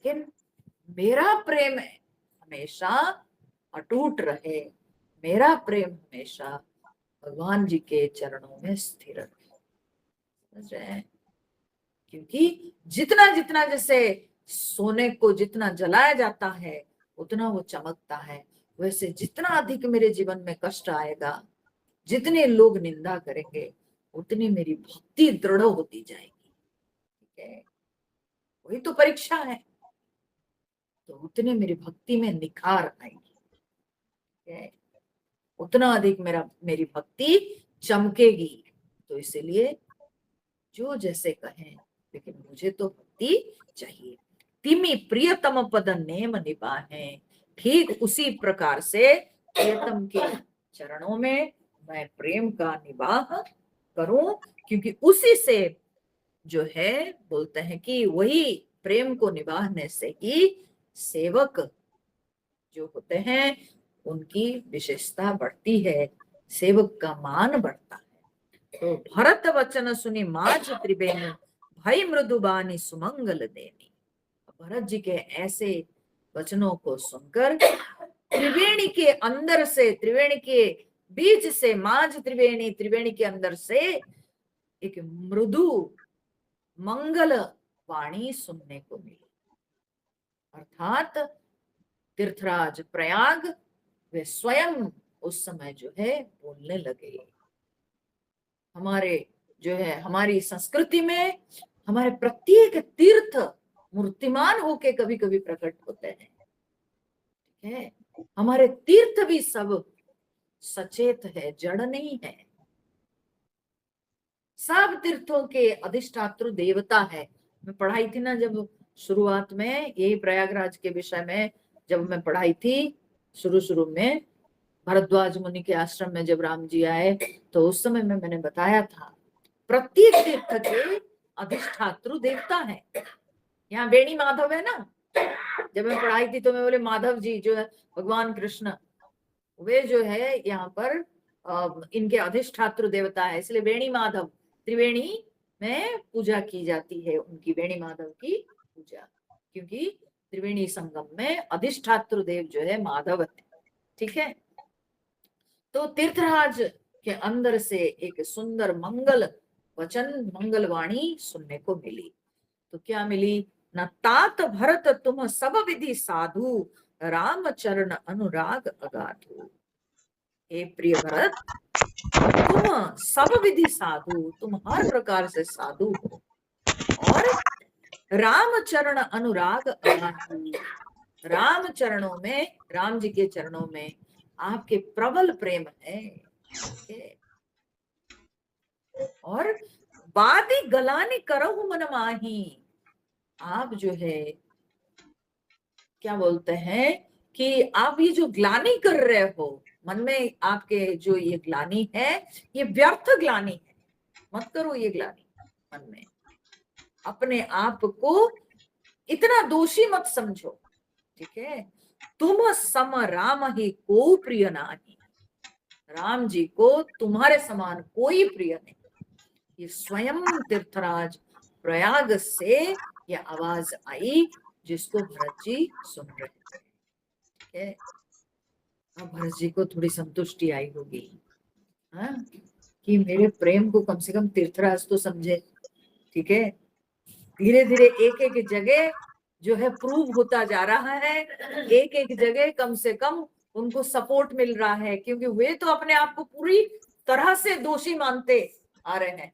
लेकिन मेरा प्रेम हमेशा अटूट रहे, मेरा प्रेम हमेशा भगवान जी के चरणों में स्थिर रहे। समझ रहे हैं? क्योंकि जितना जितना जैसे सोने को जितना जलाया जाता है उतना वो चमकता है, वैसे जितना अधिक मेरे जीवन में कष्ट आएगा, जितने लोग निंदा करेंगे, उतनी मेरी भक्ति दृढ़ होती जाएगी। ठीक है, वही तो परीक्षा है, तो उतने मेरी भक्ति में निखार आएगी। ठीक है, उतना अधिक मेरी भक्ति चमकेगी। तो इसीलिए जो जैसे कहें, लेकिन मुझे तो भक्ति चाहिए। तिमी प्रियतम पद नेम निभाए, ठीक उसी प्रकार से प्रियतम के चरणों में मैं प्रेम का निवाह करूं, क्योंकि उसी से जो है बोलते हैं कि वही प्रेम को निभाने से ही सेवक जो होते हैं उनकी विशेषता बढ़ती है, सेवक का मान बढ़ता है। तो भरत वचन सुनी माज त्रिवेणी, भाई मृदुबानी सुमंगल देनी। भरत जी के ऐसे वचनों को सुनकर त्रिवेणी के अंदर से, त्रिवेणी के बीच से, माज त्रिवेणी, त्रिवेणी के अंदर से एक मृदु मंगल वाणी सुनने को मिली। अर्थात तीर्थराज प्रयाग वे स्वयं उस समय जो है बोलने लगे। हमारे जो है हमारी संस्कृति में हमारे प्रत्येक तीर्थ मूर्तिमान होके कभी कभी प्रकट होते हैं। ठीक है, हमारे तीर्थ भी सब सचेत है, जड़ नहीं है। सब तीर्थों के अधिष्ठातृ देवता है। मैं पढ़ाई थी ना जब शुरुआत में, यही प्रयागराज के विषय में जब मैं पढ़ाई थी शुरू शुरू में, भरद्वाज मुनि के आश्रम में जब राम जी आए, तो उस समय में मैंने बताया था प्रत्येक तीर्थ के अधिष्ठातृ देवता है। यहाँ वेणी माधव है ना, जब मैं पढ़ाई थी तो मैं बोले माधव जी जो है भगवान कृष्ण, वे जो है यहाँ पर इनके अधिष्ठातृ देवता है, इसलिए वेणी माधव त्रिवेणी में पूजा की जाती है, उनकी वेणी माधव की पूजा, क्योंकि त्रिवेणी संगम में अधिष्ठातृ देव जो है माधव है। ठीक है, तो तीर्थराज के अंदर से एक सुंदर मंगल वचन, मंगल वाणी सुनने को मिली। तो क्या मिली? न तात भरत तुम सब विधि साधु, राम चरण अनुराग अगाधु। हे प्रिय भरत, तुम सब विधि साधु, तुम हर प्रकार से साधु हो, और राम चरण अनुराग अगाधु, राम चरणों में, राम जी के चरणों में आपके प्रबल प्रेम है। और बादी गलानी करहु मन माही, आप जो है क्या बोलते हैं कि आप ये जो ग्लानी कर रहे हो मन में, आपके जो ये ग्लानी है ये व्यर्थ ग्लानी है, मत करो ये ग्लानी मन में। अपने आप को इतना दोषी मत समझो। ठीक है, तुम सम राम ही को प्रिय नाही, राम जी को तुम्हारे समान कोई प्रिय नहीं। ये स्वयं तीर्थराज प्रयाग से ये आवाज आई जिसको भरत जी सुन रहे थे। ठीक है, अब भरत जी को थोड़ी संतुष्टि आई होगी, हाँ, कि मेरे प्रेम को कम से कम तीर्थराज तो समझे। ठीक है, धीरे धीरे एक एक जगह जो है प्रूव होता जा रहा है, एक एक जगह कम से कम उनको सपोर्ट मिल रहा है, क्योंकि वे तो अपने आप को पूरी तरह से दोषी मानते आ रहे हैं।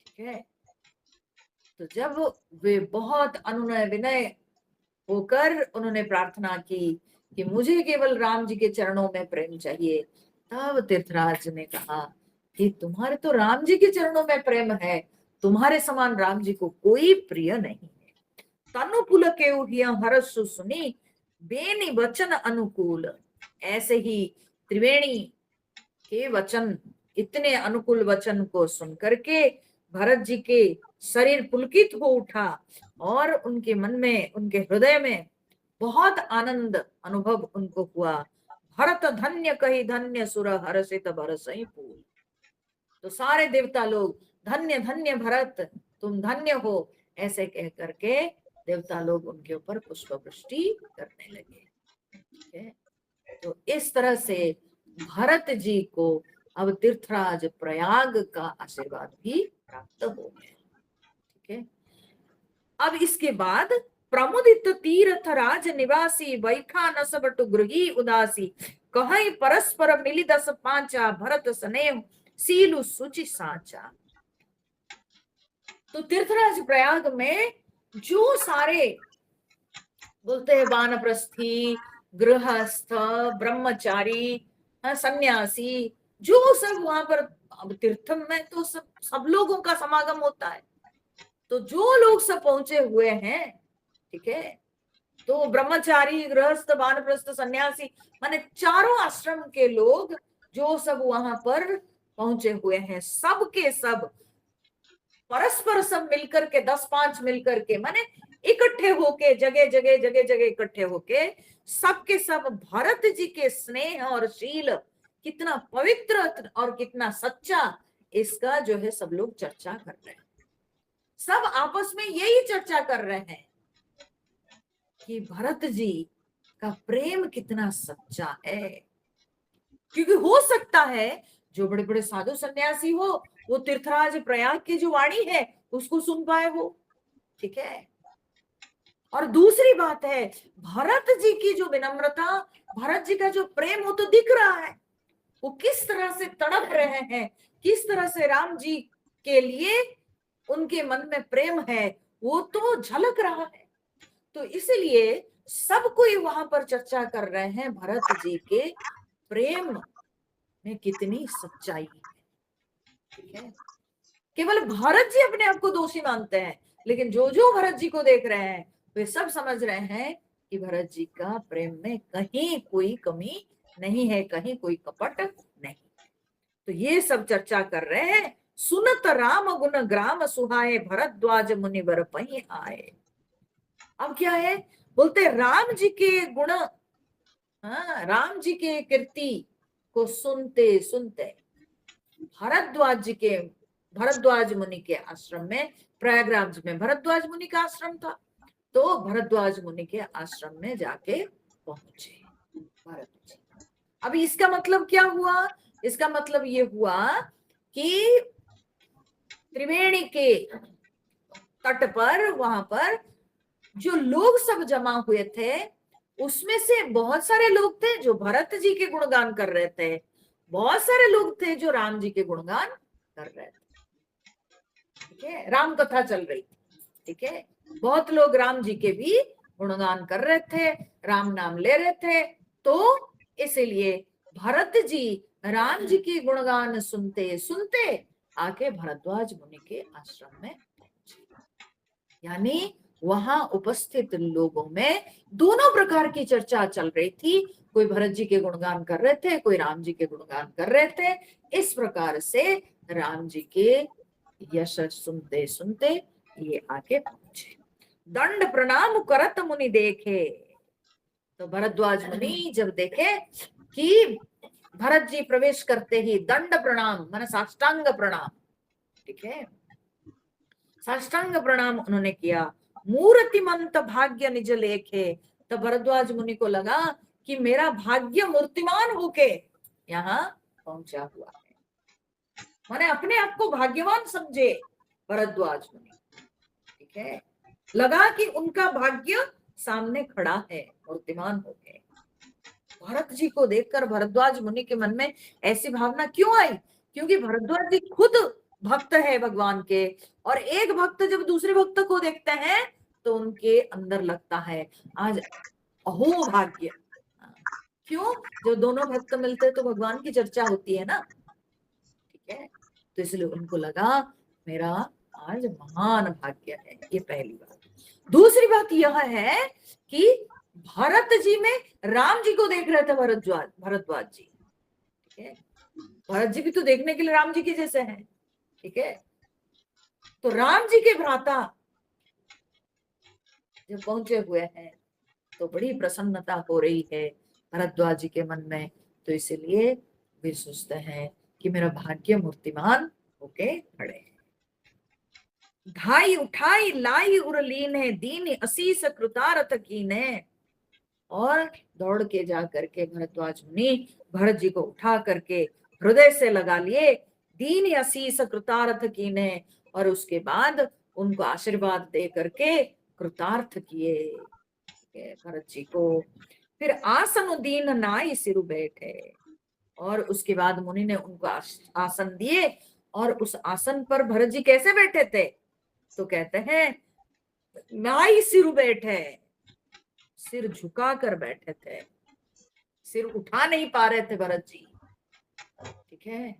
ठीक है, तो जब वे बहुत अनुनय विनय होकर उन्होंने प्रार्थना की कि मुझे केवल राम जी के चरणों में प्रेम चाहिए, तब तीर्थराज ने कहा कि तुम्हारे तो राम जी के चरणों में प्रेम है, तुम्हारे समान राम जी को कोई प्रिय नहीं है। तनु पुलकेउ हिया हरसु सुनी, बेनी वचन अनुकूल। ऐसे ही त्रिवेणी के वचन, इतने अनुकूल वचन को सुनकर के भरत जी के शरीर पुलकित हो उठा, और उनके मन में, उनके हृदय में बहुत आनंद अनुभव उनको हुआ। भरत धन्य कही धन्य सुर हर्षित बरसई फूल। तो सारे देवता लोग धन्य धन्य भरत, तुम धन्य हो, ऐसे कह करके देवता लोग उनके ऊपर पुष्प वृष्टि करने लगे। ठीक है, तो इस तरह से भरत जी को अब तीर्थराज प्रयाग का आशीर्वाद भी प्राप्त हो गया। ठीक है, अब इसके बाद प्रमुदित तीर्थ राज निवासी वैखा नसबटु गृही उदासी कहीं परस्पर मिली 10 पांचा भरत स्नेह सीलु सुचि साचा। तो तीर्थराज प्रयाग में जो सारे बोलते हैं वानप्रस्थी, गृहस्थ, ब्रह्मचारी, सन्यासी, जो सब वहां पर, अब तीर्थ में तो सब लोगों का समागम होता है, तो जो लोग सब पहुंचे हुए हैं, ठीक है, तो ब्रह्मचारी, गृहस्थ, वानप्रस्थ, सन्यासी, माने चारों आश्रम के लोग जो सब वहां पर पहुंचे हुए हैं, सब के सब परस्पर सब मिलकर के 10-5 मिलकर के, माने इकट्ठे होके जगह जगह इकट्ठे होके सबके सब भरत जी के स्नेह और शील कितना पवित्र और कितना सच्चा, इसका जो है सब लोग चर्चा कर रहे हैं। सब आपस में यही चर्चा कर रहे हैं कि भरत जी का प्रेम कितना सच्चा है। क्योंकि हो सकता है जो बड़े बड़े साधु सन्यासी हो वो तीर्थराज प्रयाग की जो वाणी है उसको सुन पाए हो। ठीक है, और दूसरी बात है भरत जी की जो विनम्रता, भरत जी का जो प्रेम, वो तो दिख रहा है, वो किस तरह से तड़प रहे हैं, किस तरह से राम जी के लिए उनके मन में प्रेम है, वो तो झलक रहा है। तो इसलिए सब कोई वहां पर चर्चा कर रहे हैं भरत जी के प्रेम में कितनी सच्चाई है। ठीक है, केवल भरत जी अपने आप को दोषी मानते हैं, लेकिन जो जो भरत जी को देख रहे हैं वे सब समझ रहे हैं कि भरत जी का प्रेम में कहीं कोई कमी नहीं है, कहीं कोई कपट नहीं। तो ये सब चर्चा कर रहे हैं। सुनत राम गुण ग्राम सुहाए भरद्वाज मुनिवर पही आए। अब क्या है, बोलते राम जी के गुण, हाँ, राम जी के कीर्ति को सुनते सुनते भरद्वाज मुनि के आश्रम में, प्रयागराज में भरद्वाज मुनि का आश्रम था, तो भरद्वाज मुनि के आश्रम में जाके पहुंचे भरत जी। अभी इसका मतलब क्या हुआ, इसका मतलब ये हुआ कि त्रिवेणी के तट पर वहां पर जो लोग सब जमा हुए थे उसमें से बहुत सारे लोग थे जो भरत जी के गुणगान कर रहे थे, बहुत सारे लोग थे जो राम जी के गुणगान कर रहे थे। ठीक है, राम कथा चल रही थी। ठीक है, बहुत लोग राम जी के भी गुणगान कर रहे थे, राम नाम ले रहे थे, तो इसलिए भरत जी राम जी के गुणगान सुनते सुनते आके भरद्वाज मुनि के आश्रम में पहुंचे। यानी वहां उपस्थित लोगों में दोनों प्रकार की चर्चा चल रही थी, कोई भरत जी के गुणगान कर रहे थे, कोई राम जी के गुणगान कर रहे थे। इस प्रकार से राम जी के यश सुनते सुनते ये आगे पहुंचे। दंड प्रणाम करत मुनि देखे, तो भरद्वाज मुनि जब देखे कि भरत जी प्रवेश करते ही दंड प्रणाम माने साष्टांग प्रणाम, ठीक है, साष्टांग प्रणाम उन्होंने किया। मूर्तिमंत भाग्य निज लेखे, तो भरद्वाज मुनि को लगा कि मेरा भाग्य मूर्तिमान होके यहाँ पहुंचा हुआ है, माने अपने आप को भाग्यवान समझे भरद्वाज मुनि। ठीक है, लगा कि उनका भाग्य सामने खड़ा है, मूर्तिमान हो गए। भरत जी को देखकर भरद्वाज मुनि के मन में ऐसी भावना क्यों आई, क्योंकि भरद्वाज जी खुद भक्त है भगवान के, और एक भक्त जब दूसरे भक्त को देखते हैं तो उनके अंदर लगता है आज अहो भाग्य। क्यों, जो दोनों भक्त मिलते तो भगवान की चर्चा होती है ना। ठीक है, तो इसलिए उनको लगा मेरा आज महान भाग्य है। ये पहली बात। दूसरी बात यह है कि भरत जी में राम जी को देख रहे थे भरद्वाज जी। ठीक है, भरत जी भी तो देखने के लिए राम जी के जैसे हैं। ठीक है, तो राम जी के भ्राता जब पहुंचे हुए हैं तो बड़ी प्रसन्नता हो रही है भरद्वाज जी के मन में, तो इसलिए वे सोचते हैं कि मेरा भाग्य मूर्तिमान होके खड़े हैं। धाई उठाई लाई उरलीन है, दीन असीस कृतारथ कीन है। और दौड़ के जा करके भरद्वाज मुनि भरत जी को उठा करके हृदय से लगा लिए, दीन असीस कृतार्थ कीने, और उसके बाद उनको आशीर्वाद दे करके कृतार्थ किए भरत जी को। फिर आसन दीन नाई सिरु बैठे, और उसके बाद मुनि ने उनको आसन दिए, और उस आसन पर भरत जी कैसे बैठे थे, तो कहते हैं नाई सिरु बैठे, सिर झुका कर बैठे थे, सिर उठा नहीं पा रहे थे भरत जी, ठीक है,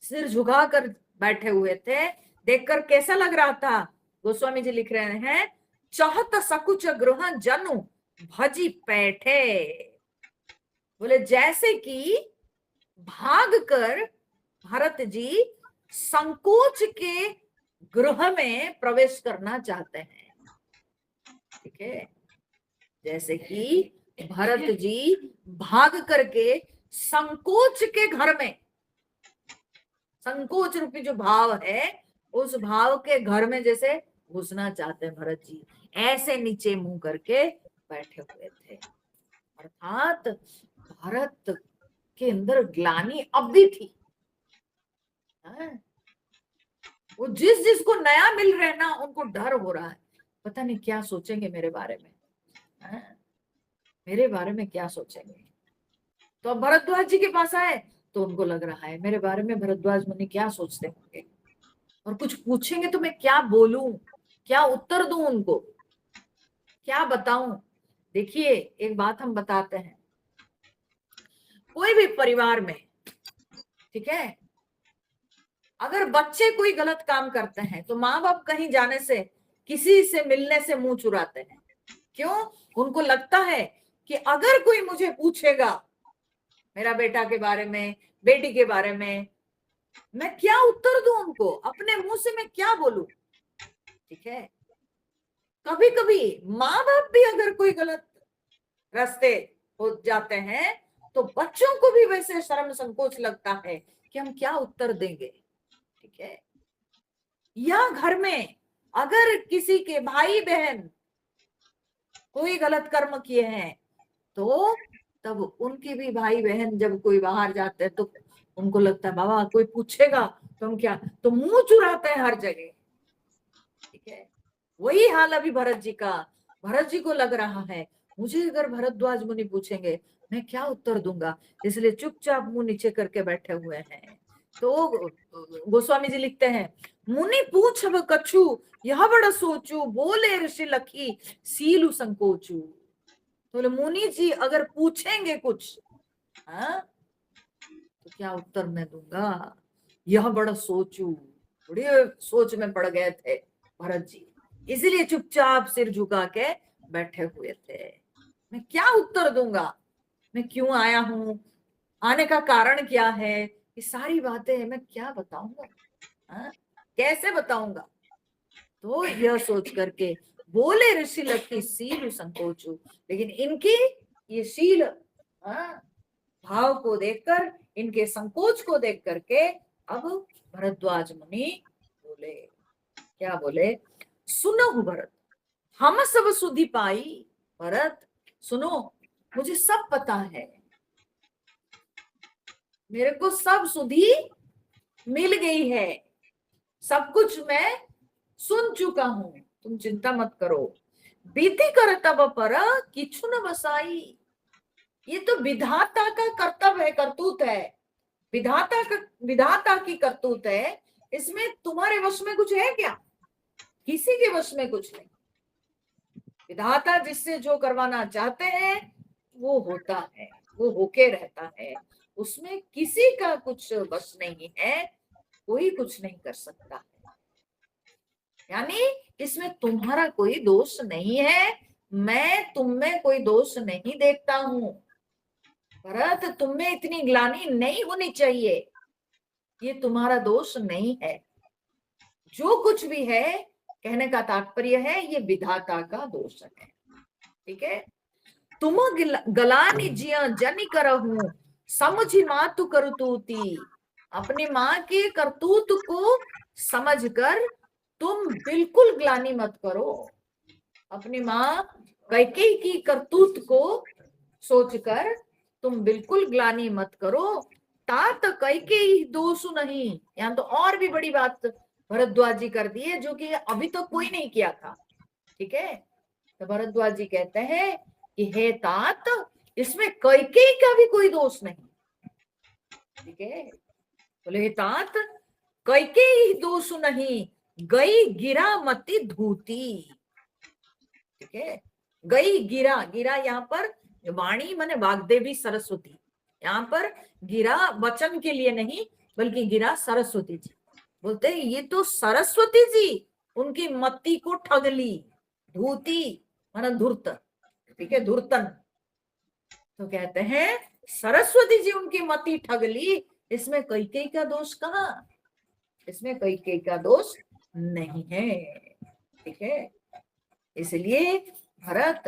सिर झुका कर बैठे हुए थे। देखकर कैसा लग रहा था, गोस्वामी जी लिख रहे हैं, चहत सकुच गृह जनु भजी बैठे, बोले जैसे कि भाग कर भरत जी संकोच के गृह में प्रवेश करना चाहते हैं, ठीक है, जैसे कि भरत जी भाग करके संकोच के घर में, संकोच रूपी जो भाव है उस भाव के घर में जैसे घुसना चाहते हैं भरत जी, ऐसे नीचे मुंह करके बैठे हुए थे। अर्थात भरत के अंदर ग्लानि अब भी थी, वो जिस जिसको नया मिल रहा है ना उनको डर हो रहा है, पता नहीं क्या सोचेंगे मेरे बारे में, मेरे बारे में क्या सोचेंगे। तो अब भरद्वाज जी के पास आए तो उनको लग रहा है मेरे बारे में भरद्वाज मुनि क्या सोचते होंगे, और कुछ पूछेंगे तो मैं क्या बोलूं, क्या उत्तर दूं उनको, क्या बताऊं। देखिए एक बात हम बताते हैं, कोई भी परिवार में, ठीक है, अगर बच्चे कोई गलत काम करते हैं तो माँ बाप कहीं जाने से, किसी से मिलने से मुंह चुराते हैं। क्यों? उनको लगता है कि अगर कोई मुझे पूछेगा मेरा बेटा के बारे में, बेटी के बारे में, मैं क्या उत्तर दूं उनको, अपने मुंह से मैं क्या बोलूं, ठीक है। कभी कभी माँ बाप भी अगर कोई गलत रास्ते हो जाते हैं तो बच्चों को भी वैसे शर्म संकोच लगता है कि हम क्या उत्तर देंगे, ठीक है। या घर में अगर किसी के भाई बहन कोई गलत कर्म किए हैं तो तब उनके भी भाई बहन जब कोई बाहर जाते हैं तो उनको लगता है बाबा कोई पूछेगा तो हम क्या, तो मुंह चुराते हैं हर जगह, ठीक है। वही हाल अभी भरत जी का, भरत जी को लग रहा है मुझे अगर भरद्वाज मुनि पूछेंगे मैं क्या उत्तर दूंगा, इसलिए चुपचाप मुंह नीचे करके बैठे हुए हैं। तो गोस्वामी जी लिखते हैं, मुनि पूछ कछु यह बड़ा सोचू, बोले ऋषि लखी सीलू संकोचू। तो मुनि जी अगर पूछेंगे कुछ, हाँ, तो क्या उत्तर मैं दूंगा, यह बड़ा सोचू, बड़े सोच में पड़ गए थे भरत जी, इसलिए चुपचाप सिर झुका के बैठे हुए थे। मैं क्या उत्तर दूंगा, मैं क्यों आया हूं, आने का कारण क्या है, ये सारी बातें मैं क्या बताऊंगा, हाँ? कैसे बताऊंगा। तो यह सोच करके बोले ऋषि लखी सील संकोचू, लेकिन इनकी ये शील, हाँ, भाव को देखकर, इनके संकोच को देख करके अब भरद्वाज मुनि बोले, क्या बोले, सुनो भरत हम सब सुधि पाई, भरत सुनो मुझे सब पता है, मेरे को सब सुधि मिल गई है, सब कुछ मैं सुन चुका हूं, तुम चिंता मत करो। बीती कर तब पर किछु न बसाई, ये तो विधाता का कर्तव्य है, करतूत है, विधाता की करतूत है, इसमें तुम्हारे वश में कुछ है क्या, किसी के वश में कुछ नहीं। विधाता जिससे जो करवाना चाहते हैं वो होता है, वो होके रहता है, उसमें किसी का कुछ वश नहीं है, कोई कुछ नहीं कर सकता है, यानी इसमें तुम्हारा कोई दोष नहीं है, मैं तुम में कोई दोष नहीं देखता हूं। भरत तुम में इतनी ग्लानि नहीं होनी चाहिए, ये तुम्हारा दोष नहीं है, जो कुछ भी है कहने का तात्पर्य है ये विधाता का दोष है, ठीक है। तुम गलानी जिया जनी करहूं, समझी मातु करतूती, अपनी माँ के करतूत को समझकर तुम बिल्कुल ग्लानि मत करो। अपनी माँ कैकेयी की करतूत को सोचकर तुम बिल्कुल ग्लानि मत करो। तात कैकेयी दोषु नहीं। यहाँ तो और भी बड़ी बात भरद्वाज जी कर दी है, जो कि अभी तो कोई नहीं किया था। ठीक है, तो भरद्वाज जी कहते हैं कि हे तात, इसमें कैकेयी का भी कोई दोष नहीं। ठीक है, बोले हे तात, कैकेयी दोष नहीं, गई गिरा मति धूती। ठीक है, गई गिरा, गिरा यहाँ पर वाणी माने वाग्देवी सरस्वती। यहाँ पर गिरा वचन के लिए नहीं, बल्कि गिरा सरस्वती जी। बोलते हैं ये तो सरस्वती जी उनकी मति को ठग ली। धूती माना धूर्त। ठीक है, धूर्तन। तो कहते हैं सरस्वती जी उनकी मति ठग ली, इसमें कैकेयी का दोष कहाँ? इसमें कैकेयी का दोष नहीं है। ठीक है, इसलिए भरत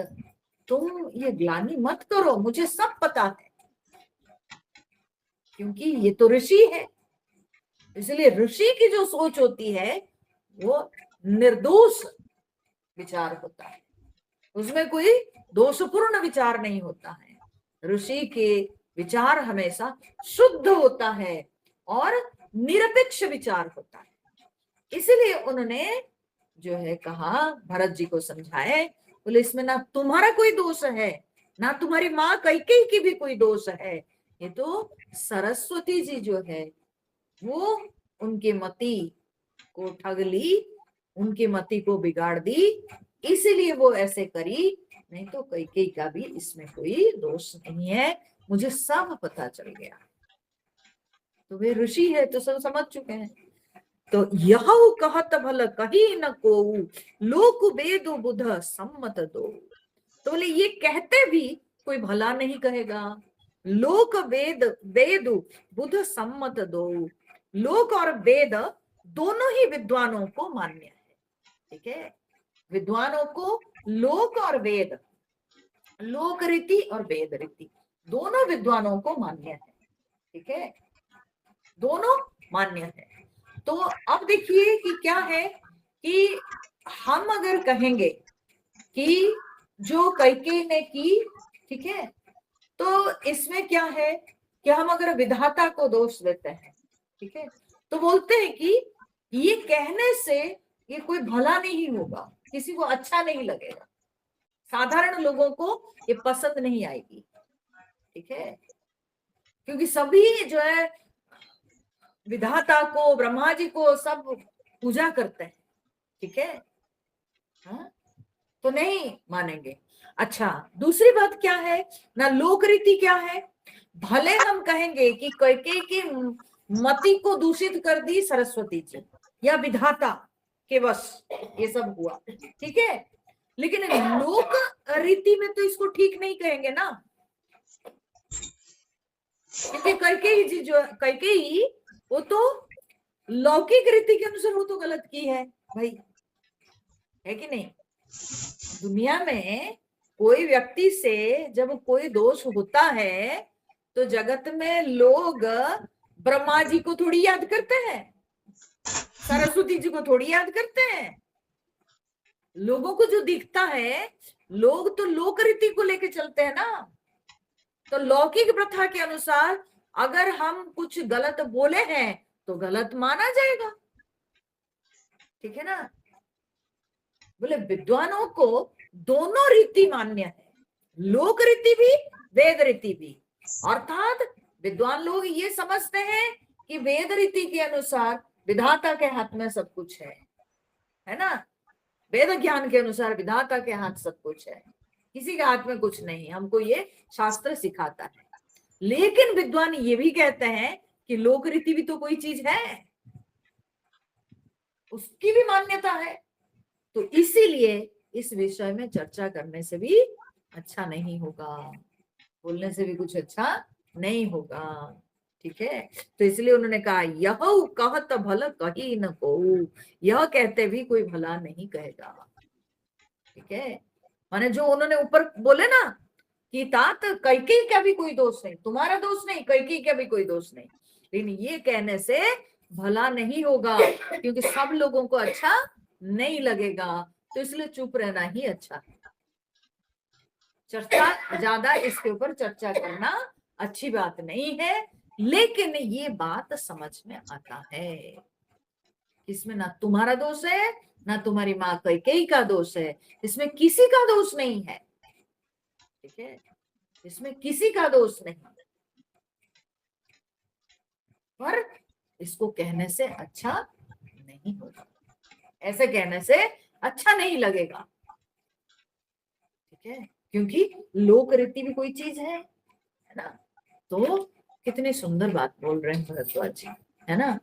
तुम ये ग्लानि मत करो, मुझे सब पता है, क्योंकि ये तो ऋषि है। इसलिए ऋषि की जो सोच होती है वो निर्दोष विचार होता है, उसमें कोई दोषपूर्ण विचार नहीं होता है। ऋषि के विचार हमेशा शुद्ध होता है और निरपेक्ष विचार होता है। इसलिए उन्होंने जो है कहा, भरत जी को समझाए, बोले इसमें ना तुम्हारा कोई दोष है, ना तुम्हारी माँ कैकेयी की भी कोई दोष है। ये तो सरस्वती जी जो है वो उनकी मति को ठग ली, उनकी मति को बिगाड़ दी, इसीलिए वो ऐसे करी, नहीं तो कैकेयी का भी इसमें कोई दोष नहीं है, मुझे सब पता चल गया। तो वे ऋषि है तो सब समझ चुके हैं। तो यह कहत भल कही न को, लोक वेद बुध सम्मत दो। तो बोले ये कहते भी कोई भला नहीं कहेगा। लोक वेद वेद बुध सम्मत दो। लोक और वेद दोनों ही विद्वानों को मान्य है। ठीक है, विद्वानों को लोक और वेद, लोक रीति और वेद रीति दोनों विद्वानों को मान्य है। ठीक है, दोनों मान्य है। तो अब देखिए कि क्या है कि हम अगर कहेंगे कि जो कैकेयी ने की, ठीक है, तो इसमें क्या है कि हम अगर विधाता को दोष देते हैं, ठीक है, तो बोलते हैं कि ये कहने से ये कोई भला नहीं होगा, किसी को अच्छा नहीं लगेगा, साधारण लोगों को ये पसंद नहीं आएगी। ठीक है, क्योंकि सभी जो है विधाता को, ब्रह्मा जी को सब पूजा करते हैं। ठीक है, हाँ? तो नहीं मानेंगे। अच्छा, दूसरी बात क्या है ना, लोक रीति क्या है, भले हम कहेंगे कि कैकेयी की मति को दूषित कर दी सरस्वती जी या विधाता के वश ये सब हुआ, ठीक है, लेकिन लोक रीति में तो इसको ठीक नहीं कहेंगे ना, क्योंकि कैकेयी जी जो कैकेयी वो तो लौकिक रीति के अनुसार वो तो गलत की है भाई, है कि नहीं। दुनिया में कोई व्यक्ति से जब कोई दोष होता है तो जगत में लोग ब्रह्मा जी को थोड़ी याद करते हैं, सरस्वती जी को थोड़ी याद करते हैं। लोगों को जो दिखता है, लोग तो लोक रीति को लेके चलते हैं ना। तो लौकिक प्रथा के अनुसार अगर हम कुछ गलत बोले हैं तो गलत माना जाएगा। ठीक है ना, बोले विद्वानों को दोनों रीति मान्य है, लोक रीति भी वेद रीति भी। अर्थात विद्वान लोग ये समझते हैं कि वेद रीति के अनुसार विधाता के हाथ में सब कुछ है ना, वेद ज्ञान के अनुसार विधाता के हाथ सब कुछ है, किसी के हाथ में कुछ नहीं, हमको ये शास्त्र सिखाता है। लेकिन विद्वान ये भी कहते हैं कि लोक रीति भी तो कोई चीज है, उसकी भी मान्यता है। तो इसीलिए इस विषय में चर्चा करने से भी अच्छा नहीं होगा, बोलने से भी कुछ अच्छा नहीं होगा। ठीक है, तो इसलिए उन्होंने कहा यह कहत भल कही न को, यह कहते भी कोई भला नहीं कहेगा। ठीक है, माने जो उन्होंने ऊपर बोले ना कि तात कैकेयी का भी कोई दोष नहीं, तुम्हारा दोष नहीं, कैकेयी का भी कोई दोष नहीं, लेकिन ये कहने से भला नहीं होगा, क्योंकि सब लोगों को अच्छा नहीं लगेगा, तो इसलिए चुप रहना ही अच्छा है। चर्चा ज्यादा इसके ऊपर चर्चा करना अच्छी बात नहीं है, लेकिन ये बात समझ में आता है, इसमें ना तुम्हारा दोष है ना तुम्हारी माँ कैकेयी का दोष है, इसमें किसी का दोष नहीं है। ठीक है, इसमें किसी का दोष नहीं, पर इसको कहने से अच्छा नहीं होगा, ऐसे कहने से अच्छा नहीं लगेगा। ठीक है, क्योंकि लोक रीति भी कोई चीज है ना। तो कितनी सुंदर बात बोल रहे हैं भरद्वाज जी, है ना।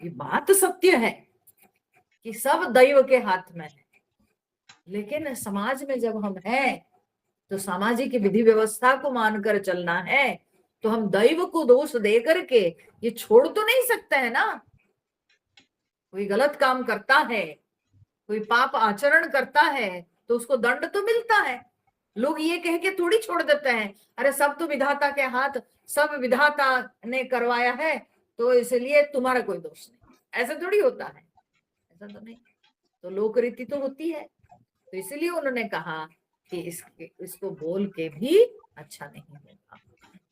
ये बात सत्य है कि सब दैव के हाथ में है, लेकिन समाज में जब हम हैं तो सामाजिक विधि व्यवस्था को मानकर चलना है, तो हम दैव को दोष दे करके ये छोड़ तो नहीं सकते हैं ना। कोई गलत काम करता है, कोई पाप आचरण करता है, तो उसको दंड तो मिलता है। लोग ये कह के थोड़ी छोड़ देते हैं, अरे सब तो विधाता के हाथ, सब विधाता ने करवाया है तो इसलिए तुम्हारा कोई दोष नहीं, ऐसा थोड़ी होता है, ऐसा तो नहीं। तो लोक रीति तो होती है, तो इसलिए उन्होंने कहा कि इसको बोल के भी अच्छा नहीं होगा।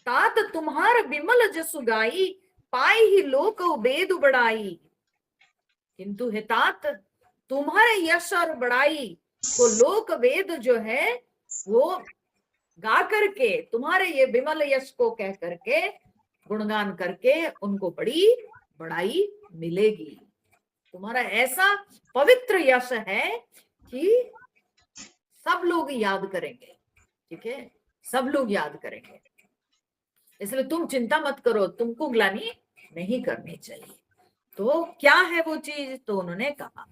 तात तुम्हार विमल जसु गाई, पाई ही लोक वेद बड़ाई। किंतु हे तात, तुम्हारे यश और बड़ाई को लोक वेद जो है वो गा करके, तुम्हारे ये विमल यश को कह करके, गुणगान करके उनको बड़ी बड़ाई मिलेगी। तुम्हारा ऐसा पवित्र यश है कि सब लोग याद करेंगे। ठीक है, सब लोग याद करेंगे, इसलिए तुम चिंता मत करो, तुमको ग्लानि नहीं करनी चाहिए। तो क्या है वो चीज, तो उन्होंने कहा,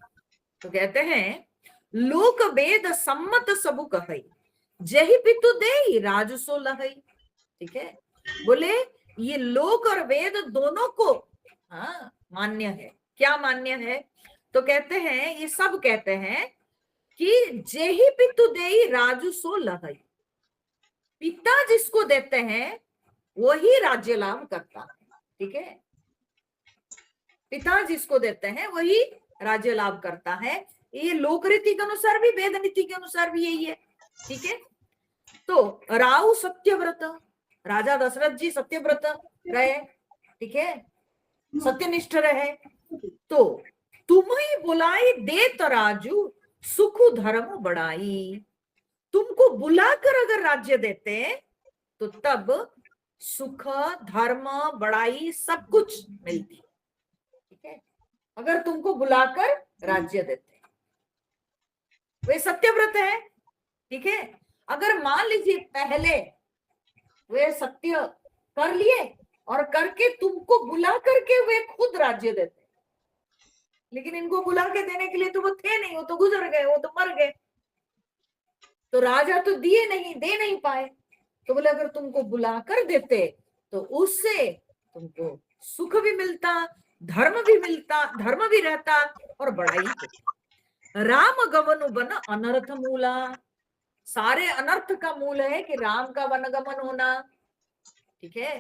तो कहते हैं लोक वेद सम्मत सबु कहई, जही पितु दे राजसो लहई। ठीक है, बोले ये लोक और वेद दोनों को हाँ मान्य है। क्या मान्य है, तो कहते हैं ये सब कहते हैं कि जेहि पितु देई राजसो लहई, पिता जिसको देते हैं वही राज्य लाभ करता है। ठीक है, पिता जिसको देते हैं वही राज्य लाभ करता है। ये लोक रीति के अनुसार भी, वेद नीति के अनुसार भी यही है। ठीक है, तो राहु सत्यव्रत, राजा दशरथ जी सत्यव्रत रहे, ठीक है, सत्यनिष्ठ रहे, तो तुम्हें बुलाई दे तराजू सुख धर्म बढ़ाई। तुमको बुलाकर अगर राज्य देते तो तब सुख धर्म बढ़ाई सब कुछ मिलती। ठीक है, अगर तुमको बुलाकर राज्य देते, वे सत्यव्रत है। ठीक है, अगर मान लीजिए पहले वे सत्य कर लिए और करके तुमको बुला करके वे खुद राज्य देते, लेकिन इनको बुला के देने के लिए तो वो थे नहीं, वो तो गुजर गए, वो तो मर गए, तो राजा तो दिए नहीं, दे नहीं पाए। तो बोले अगर तुमको बुलाकर देते तो उससे तुमको सुख भी मिलता, धर्म भी मिलता, धर्म भी रहता और बड़ाई होती। राम गमन बन अनर्थ मूला, सारे अनर्थ का मूल है कि राम का वनगमन होना। ठीक है,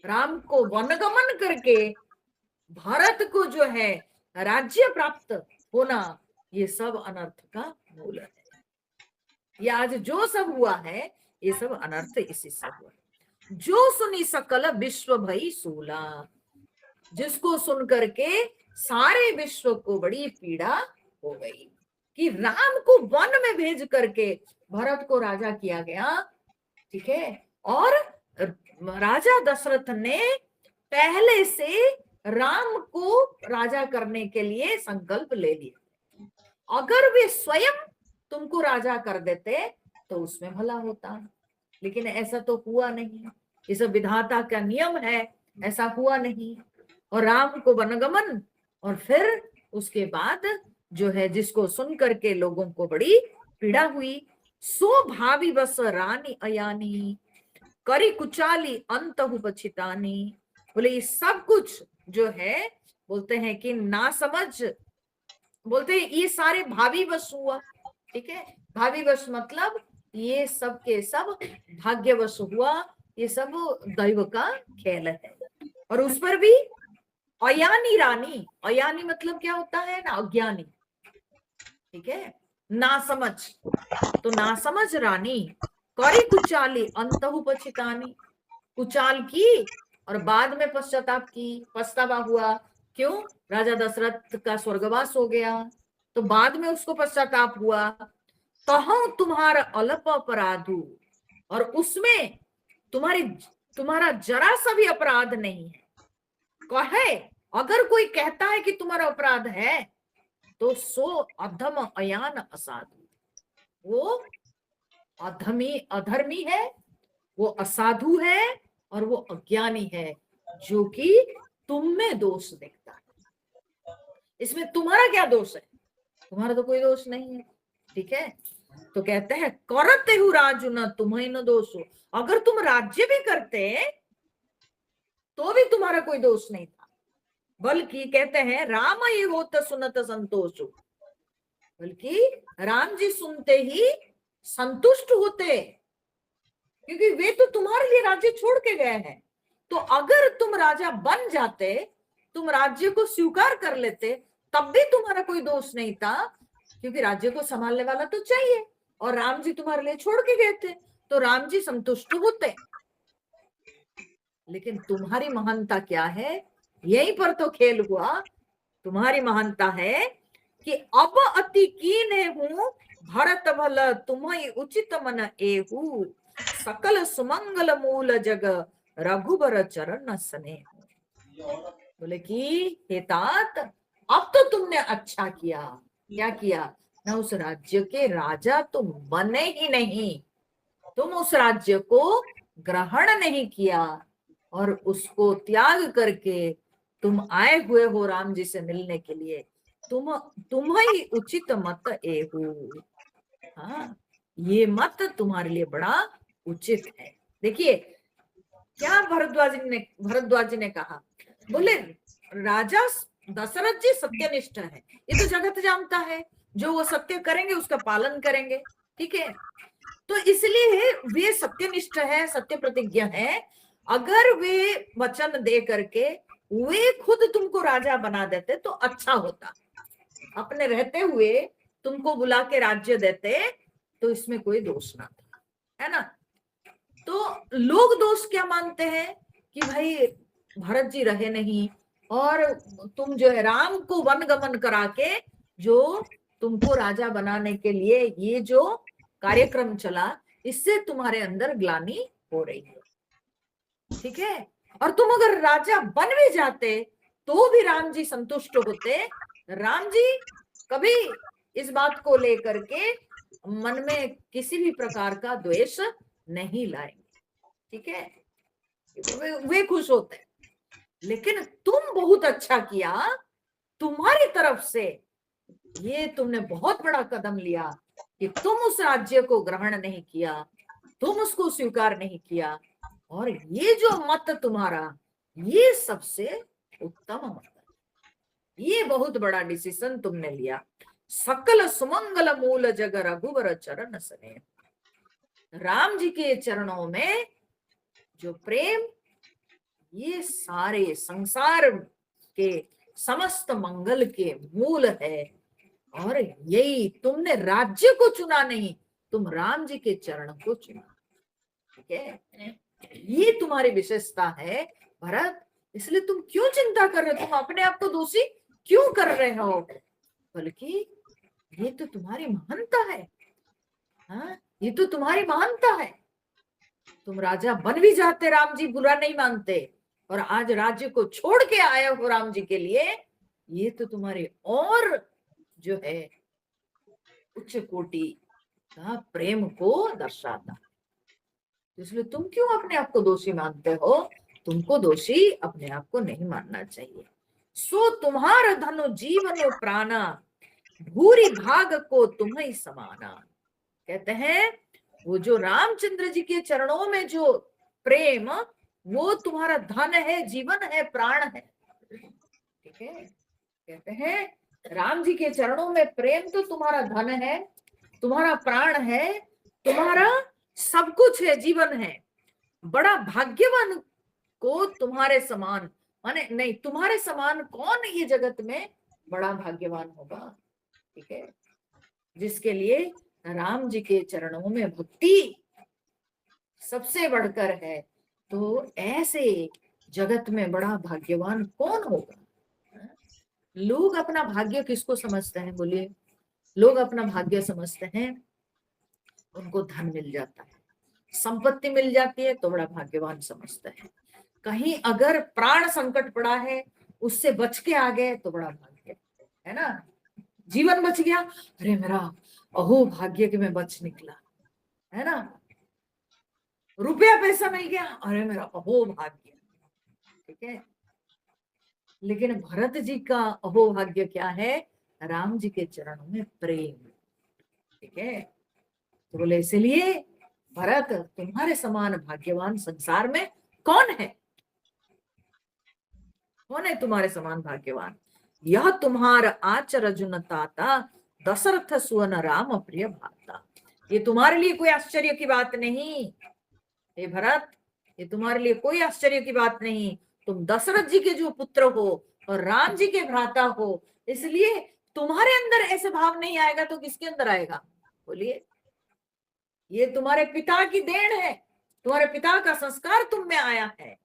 राम को वनगमन करके भारत को जो है राज्य प्राप्त होना, ये सब अनर्थ का मूल है। ये आज जो सब हुआ है ये सब अनर्थ इसी से हुआ। जो सुनी सकल विश्व भई सूला, जिसको सुन करके सारे विश्व को बड़ी पीड़ा हो गई कि राम को वन में भेज करके भरत को राजा किया गया। ठीक है, और राजा दशरथ ने पहले से राम को राजा करने के लिए संकल्प ले लिया। अगर वे स्वयं तुमको राजा कर देते तो उसमें भला होता, लेकिन ऐसा तो हुआ नहीं। ये सब विधाता का नियम है, ऐसा हुआ नहीं। और राम को वनगमन, और फिर उसके बाद जो है जिसको सुन करके लोगों को बड़ी पीड़ा हुई, सो भावी बस रानी अयानी, करी कुचाली अंत पछितानी। बोले ये सब कुछ जो है, बोलते हैं कि ना समझ, बोलते हैं ये सारे भावी वश हुआ। ठीक है, भावी वश मतलब ये सब के सब भाग्यवश हुआ, ये सब दैव का खेल है। और उस पर भी अयानी रानी, अयानी मतलब क्या होता है ना, अज्ञानी, ठीक है, नासमझ। तो नासमझ रानी करी कुचाली अंतहु पछितानी, कुचाल की और बाद में पश्चाताप की, पछतावा हुआ। क्यों? राजा दशरथ का स्वर्गवास हो गया तो बाद में उसको पश्चाताप हुआ। कहो तुम्हारा अल्प अपराधु, और उसमें तुम्हारी तुम्हारा जरा सा भी अपराध नहीं है। कहे, अगर कोई कहता है कि तुम्हारा अपराध है तो सो अधम अयान असाधु, वो अधर्मी है, वो असाधु है और वो अज्ञानी है, जो कि तुम में दोष देखता है। इसमें तुम्हारा क्या दोष है? तुम्हारा तो कोई दोष नहीं है, ठीक है। तो कहते हैं करते हु राजु न तुम्हें न दोष हो, अगर तुम राज्य भी करते तो भी तुम्हारा कोई दोष नहीं था, बल्कि कहते हैं राम ये होत सुनत संतोष, बल्कि राम जी सुनते ही संतुष्ट होते, क्योंकि वे तो तुम्हारे लिए राज्य छोड़ के गए हैं। तो अगर तुम राजा बन जाते, तुम राज्य को स्वीकार कर लेते, तब भी तुम्हारा कोई दोष नहीं था, क्योंकि राज्य को संभालने वाला तो चाहिए और राम जी तुम्हारे लिए छोड़ के गए थे, तो राम जी संतुष्ट होते। लेकिन तुम्हारी महानता क्या है? यहीं पर तो खेल हुआ। तुम्हारी महानता है कि अब अति कीन हूं भरत भल तुम्हें उचित मन एहू, सकल सुमंगल मूल जग रघुबर चरण स्नेह। बोले कि हे तात, अब तो तुमने अच्छा किया। क्या किया? ना उस राज्य के राजा तुम बने ही नहीं, तुम उस राज्य को ग्रहण नहीं किया और उसको त्याग करके तुम आए हुए हो राम जी से मिलने के लिए। तुम्हें उचित मत एहू, हाँ, ये मत तुम्हारे लिए बड़ा उचित है। देखिए क्या भरद्वाज जी ने कहा, बोले राजा दशरथ जी सत्यनिष्ठ है, ये तो जगत जानता है, जो वो सत्य करेंगे उसका पालन करेंगे, ठीक है। तो इसलिए वे सत्यनिष्ठ है, सत्य प्रतिज्ञा है। अगर वे वचन दे करके वे खुद तुमको राजा बना देते तो अच्छा होता, अपने रहते हुए तुमको बुला के राज्य देते तो इसमें कोई दोष ना था, है ना। तो लोग दोष क्या मानते हैं कि भाई भरत जी रहे नहीं और तुम जो है राम को वनगमन करा के जो तुमको राजा बनाने के लिए ये जो कार्यक्रम चला, इससे तुम्हारे अंदर ग्लानि हो रही है, ठीक है। और तुम अगर राजा बन भी जाते तो भी राम जी संतुष्ट होते। राम जी कभी इस बात को लेकर के मन में किसी भी प्रकार का द्वेष नहीं लाएंगे, ठीक है, वे खुश होते। लेकिन तुम बहुत अच्छा किया, तुम्हारी तरफ से ये तुमने बहुत बड़ा कदम लिया कि तुम उस राज्य को ग्रहण नहीं किया, तुम उसको स्वीकार नहीं किया, और ये जो मत तुम्हारा ये सबसे उत्तम मत है, ये बहुत बड़ा डिसीजन तुमने लिया। सकल सुमंगल मूल जग रघुवर चरण स्नेह, राम जी के चरणों में जो प्रेम, ये सारे संसार के समस्त मंगल के मूल है। और यही तुमने राज्य को चुना नहीं, तुम राम जी के चरण को चुना, ठीक है। ये तुम्हारी विशेषता है भरत, इसलिए तुम क्यों चिंता कर रहे हो, तुम अपने आप को दोषी क्यों कर रहे हो, बल्कि ये तो तुम्हारी महानता है। हाँ, ये तो तुम्हारी महानता है। तुम राजा बन भी जाते, राम जी बुरा नहीं मानते, और आज राज्य को छोड़ के आए हो राम जी के लिए, ये तो तुम्हारे और जो है उच्च कोटि का प्रेम को दर्शाता। इसलिए तुम क्यों अपने आप को दोषी मानते हो? तुमको दोषी अपने आप को नहीं मानना चाहिए। सो तुम्हारा धनु जीवन प्राणा, भूरी भाग को तुम्हें समाना। कहते हैं वो जो रामचंद्र जी के चरणों में जो प्रेम, वो तुम्हारा धन है, जीवन है, प्राण है, ठीक है। कहते हैं राम जी के चरणों में प्रेम तो तुम्हारा धन है, तुम्हारा प्राण है, तुम्हारा सब कुछ है, जीवन है। बड़ा भाग्यवान को तुम्हारे समान माने नहीं, तुम्हारे समान कौन ये जगत में बड़ा भाग्यवान होगा, ठीक है, जिसके लिए राम जी के चरणों में भक्ति सबसे बढ़कर है। तो ऐसे जगत में बड़ा भाग्यवान कौन होगा? लोग अपना भाग्य किसको समझते हैं, बोलिए? लोग अपना भाग्य समझते हैं उनको धन मिल जाता है, संपत्ति मिल जाती है तो बड़ा भाग्यवान समझते हैं। कहीं अगर प्राण संकट पड़ा है, उससे बच के आ गए तो बड़ा भाग्य है ना। जीवन बच गया, अरे मेरा अहो भाग्य कि मैं बच निकला, है ना। रुपया पैसा मिल गया, अरे मेरा अहो भाग्य, ठीक है। लेकिन भरत जी का अहो भाग्य क्या है? राम जी के चरणों में प्रेम, ठीक है। तो बोले इसलिए भरत, तुम्हारे समान भाग्यवान संसार में कौन है? कौन है तुम्हारे समान भाग्यवान? यह तुम्हारा आचरजुन ताता, दशरथ सुवन राम प्रिय भाता। ये तुम्हारे लिए कोई आश्चर्य की बात नहीं हे भरत, ये तुम्हारे लिए कोई आश्चर्य की बात नहीं। तुम दशरथ जी के जो पुत्र हो और राम जी के भ्राता हो, इसलिए तुम्हारे अंदर ऐसे भाव नहीं आएगा तो किसके अंदर आएगा? बोलिए। ये तुम्हारे पिता की देन है, तुम्हारे पिता का संस्कार तुम में आया है,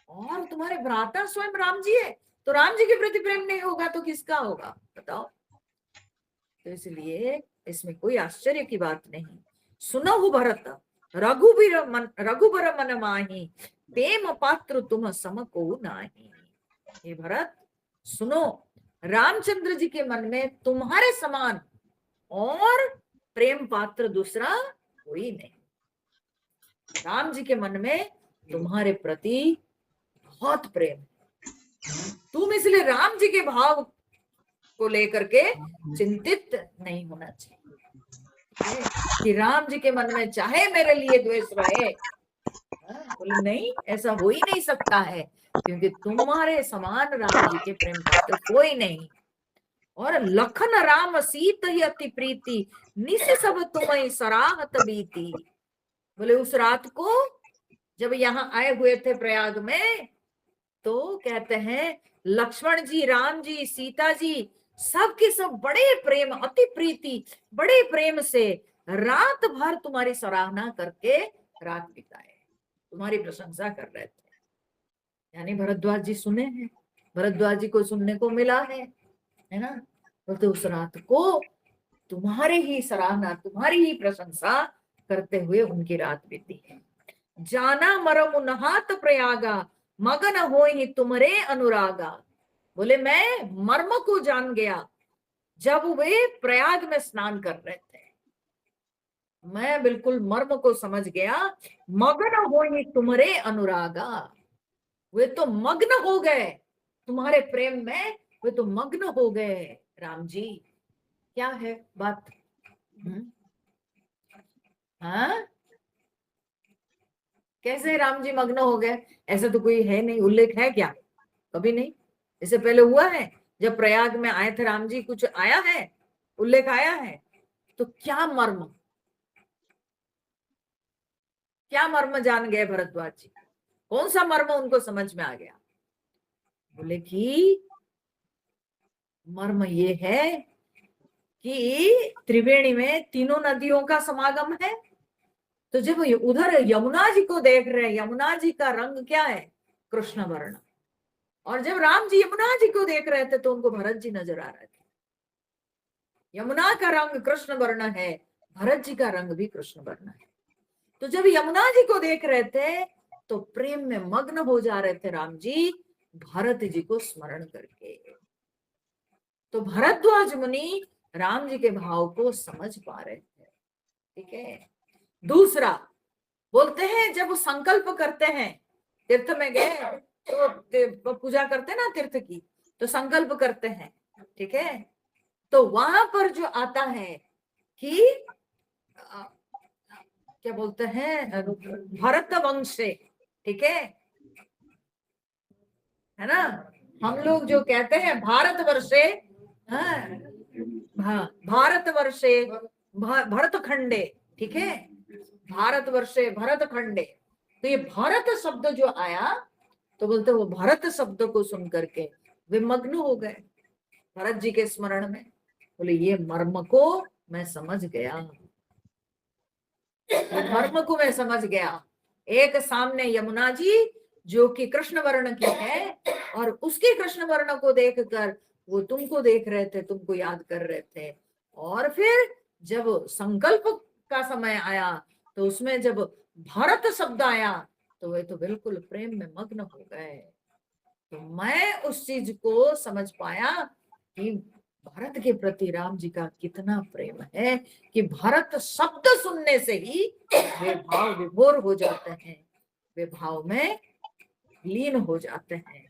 और तुम्हारे भ्राता स्वयं राम जी है, तो राम जी के प्रति प्रेम नहीं होगा तो किसका होगा? बताओ। तो इसलिए इसमें कोई आश्चर्य की बात नहीं। सुनहु भरत, रघुबर मन माही, प्रेम पात्र तुम सम को नाही। हे भरत सुनो, रामचंद्र जी के मन में तुम्हारे समान और प्रेम पात्र दूसरा कोई नहीं। राम जी के मन में तुम्हारे प्रति बहुत प्रेम, तुम इसलिए राम जी के भाव को लेकर के चिंतित नहीं होना चाहिए कि राम जी के मन में चाहे मेरे लिए द्वेष रहे। बोले नहीं, ऐसा हो ही नहीं सकता है, क्योंकि तुम्हारे समान राम जी के प्रेम पात्र कोई नहीं। और लखन राम सीत ही अति प्रीति, निस सब तुम्हें सराहत बीती। बोले उस रात को जब यहाँ आए हुए थे प्रयाग में, तो कहते हैं लक्ष्मण जी, राम जी, सीता जी सब के सब बड़े प्रेम, अति प्रीति, बड़े प्रेम से रात भर तुम्हारी सराहना करके रात बिताए, तुम्हारी प्रशंसा कर रहे थे। यानी भरद्वाज जी सुने हैं, भरद्वाज जी को सुनने को मिला है ना। तो उस रात को तुम्हारे ही सराहना, तुम्हारी ही प्रशंसा करते हुए उनकी रात बीती है। जाना मरम नहात प्रयागा, मगन हो ही तुम्हारे अनुरागा। बोले मैं मर्म को जान गया जब वे प्रयाग में स्नान कर रहे थे, मैं बिल्कुल मर्म को समझ गया। मगन हो ही तुम्हारे अनुरागा, वे तो मग्न हो गए तुम्हारे प्रेम में, वे तो मग्न हो गए राम जी। क्या है बात? हाँ, कैसे राम जी मग्न हो गए? ऐसा तो कोई है नहीं, उल्लेख है क्या? कभी नहीं। इससे पहले हुआ है जब प्रयाग में आए थे राम जी, कुछ आया है, उल्लेख आया है? तो क्या मर्म, क्या मर्म जान गए भरद्वाज जी? कौन सा मर्म उनको समझ में आ गया? बोले कि मर्म ये है कि त्रिवेणी में तीनों नदियों का समागम है, तो जब उधर यमुना जी को देख रहे हैं, यमुना जी का रंग क्या है? कृष्ण वर्ण। और जब राम जी यमुना जी को देख रहे थे तो उनको भरत जी नजर आ रहे थे। यमुना का रंग कृष्ण वर्ण है, भरत जी का रंग भी कृष्ण वर्ण है। तो जब यमुना जी को देख रहे थे तो प्रेम में मग्न हो जा रहे थे राम जी, भरत जी को स्मरण करके। तो भरद्वाज मुनि राम जी के भाव को समझ पा रहे थे, ठीक है। दूसरा बोलते हैं जब वो संकल्प करते हैं, तीर्थ में गए तो पूजा करते हैं ना तीर्थ की, तो संकल्प करते हैं, ठीक है। तो वहां पर जो आता है कि क्या बोलते हैं, भरत वंश से, ठीक है ना। हम लोग जो कहते हैं भारत वर्षे, हाँ भारत वर्षे भरत खंडे, ठीक है, भारत वर्षे भरत खंडे। तो ये भारत शब्द जो आया, तो बोलते वो भरत शब्द को सुन करके वे मग्न हो गए भरत जी के स्मरण में। बोले ये मर्म को मैं समझ गया, ये मर्म को मैं समझ गया। एक सामने यमुना जी जो कि कृष्ण वर्ण की है, और उसके कृष्ण वर्ण को देखकर वो तुमको देख रहे थे, तुमको याद कर रहे थे। और फिर जब संकल्प का समय आया तो उसमें जब भारत शब्द आया तो वे तो बिल्कुल प्रेम में मग्न हो गए। तो मैं उस चीज को समझ पाया कि भारत के प्रति राम जी का कितना प्रेम है कि भारत शब्द सुनने से ही वे भाव विभोर हो जाते हैं, वे भाव में लीन हो जाते हैं।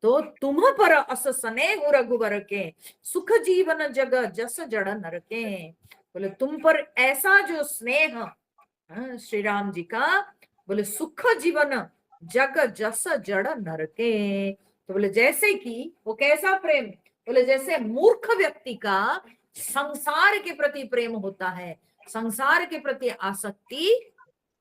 तो तुम पर अस स्नेह रघुवर के सुख जीवन जग जस जड़ नर के। बोले तुम पर ऐसा जो स्नेह श्री राम जी का, बोले सुख जीवन जग जस जड़ नर के। तो बोले जैसे कि वो कैसा प्रेम, बोले जैसे मूर्ख व्यक्ति का संसार के प्रति प्रेम होता है, संसार के प्रति आसक्ति,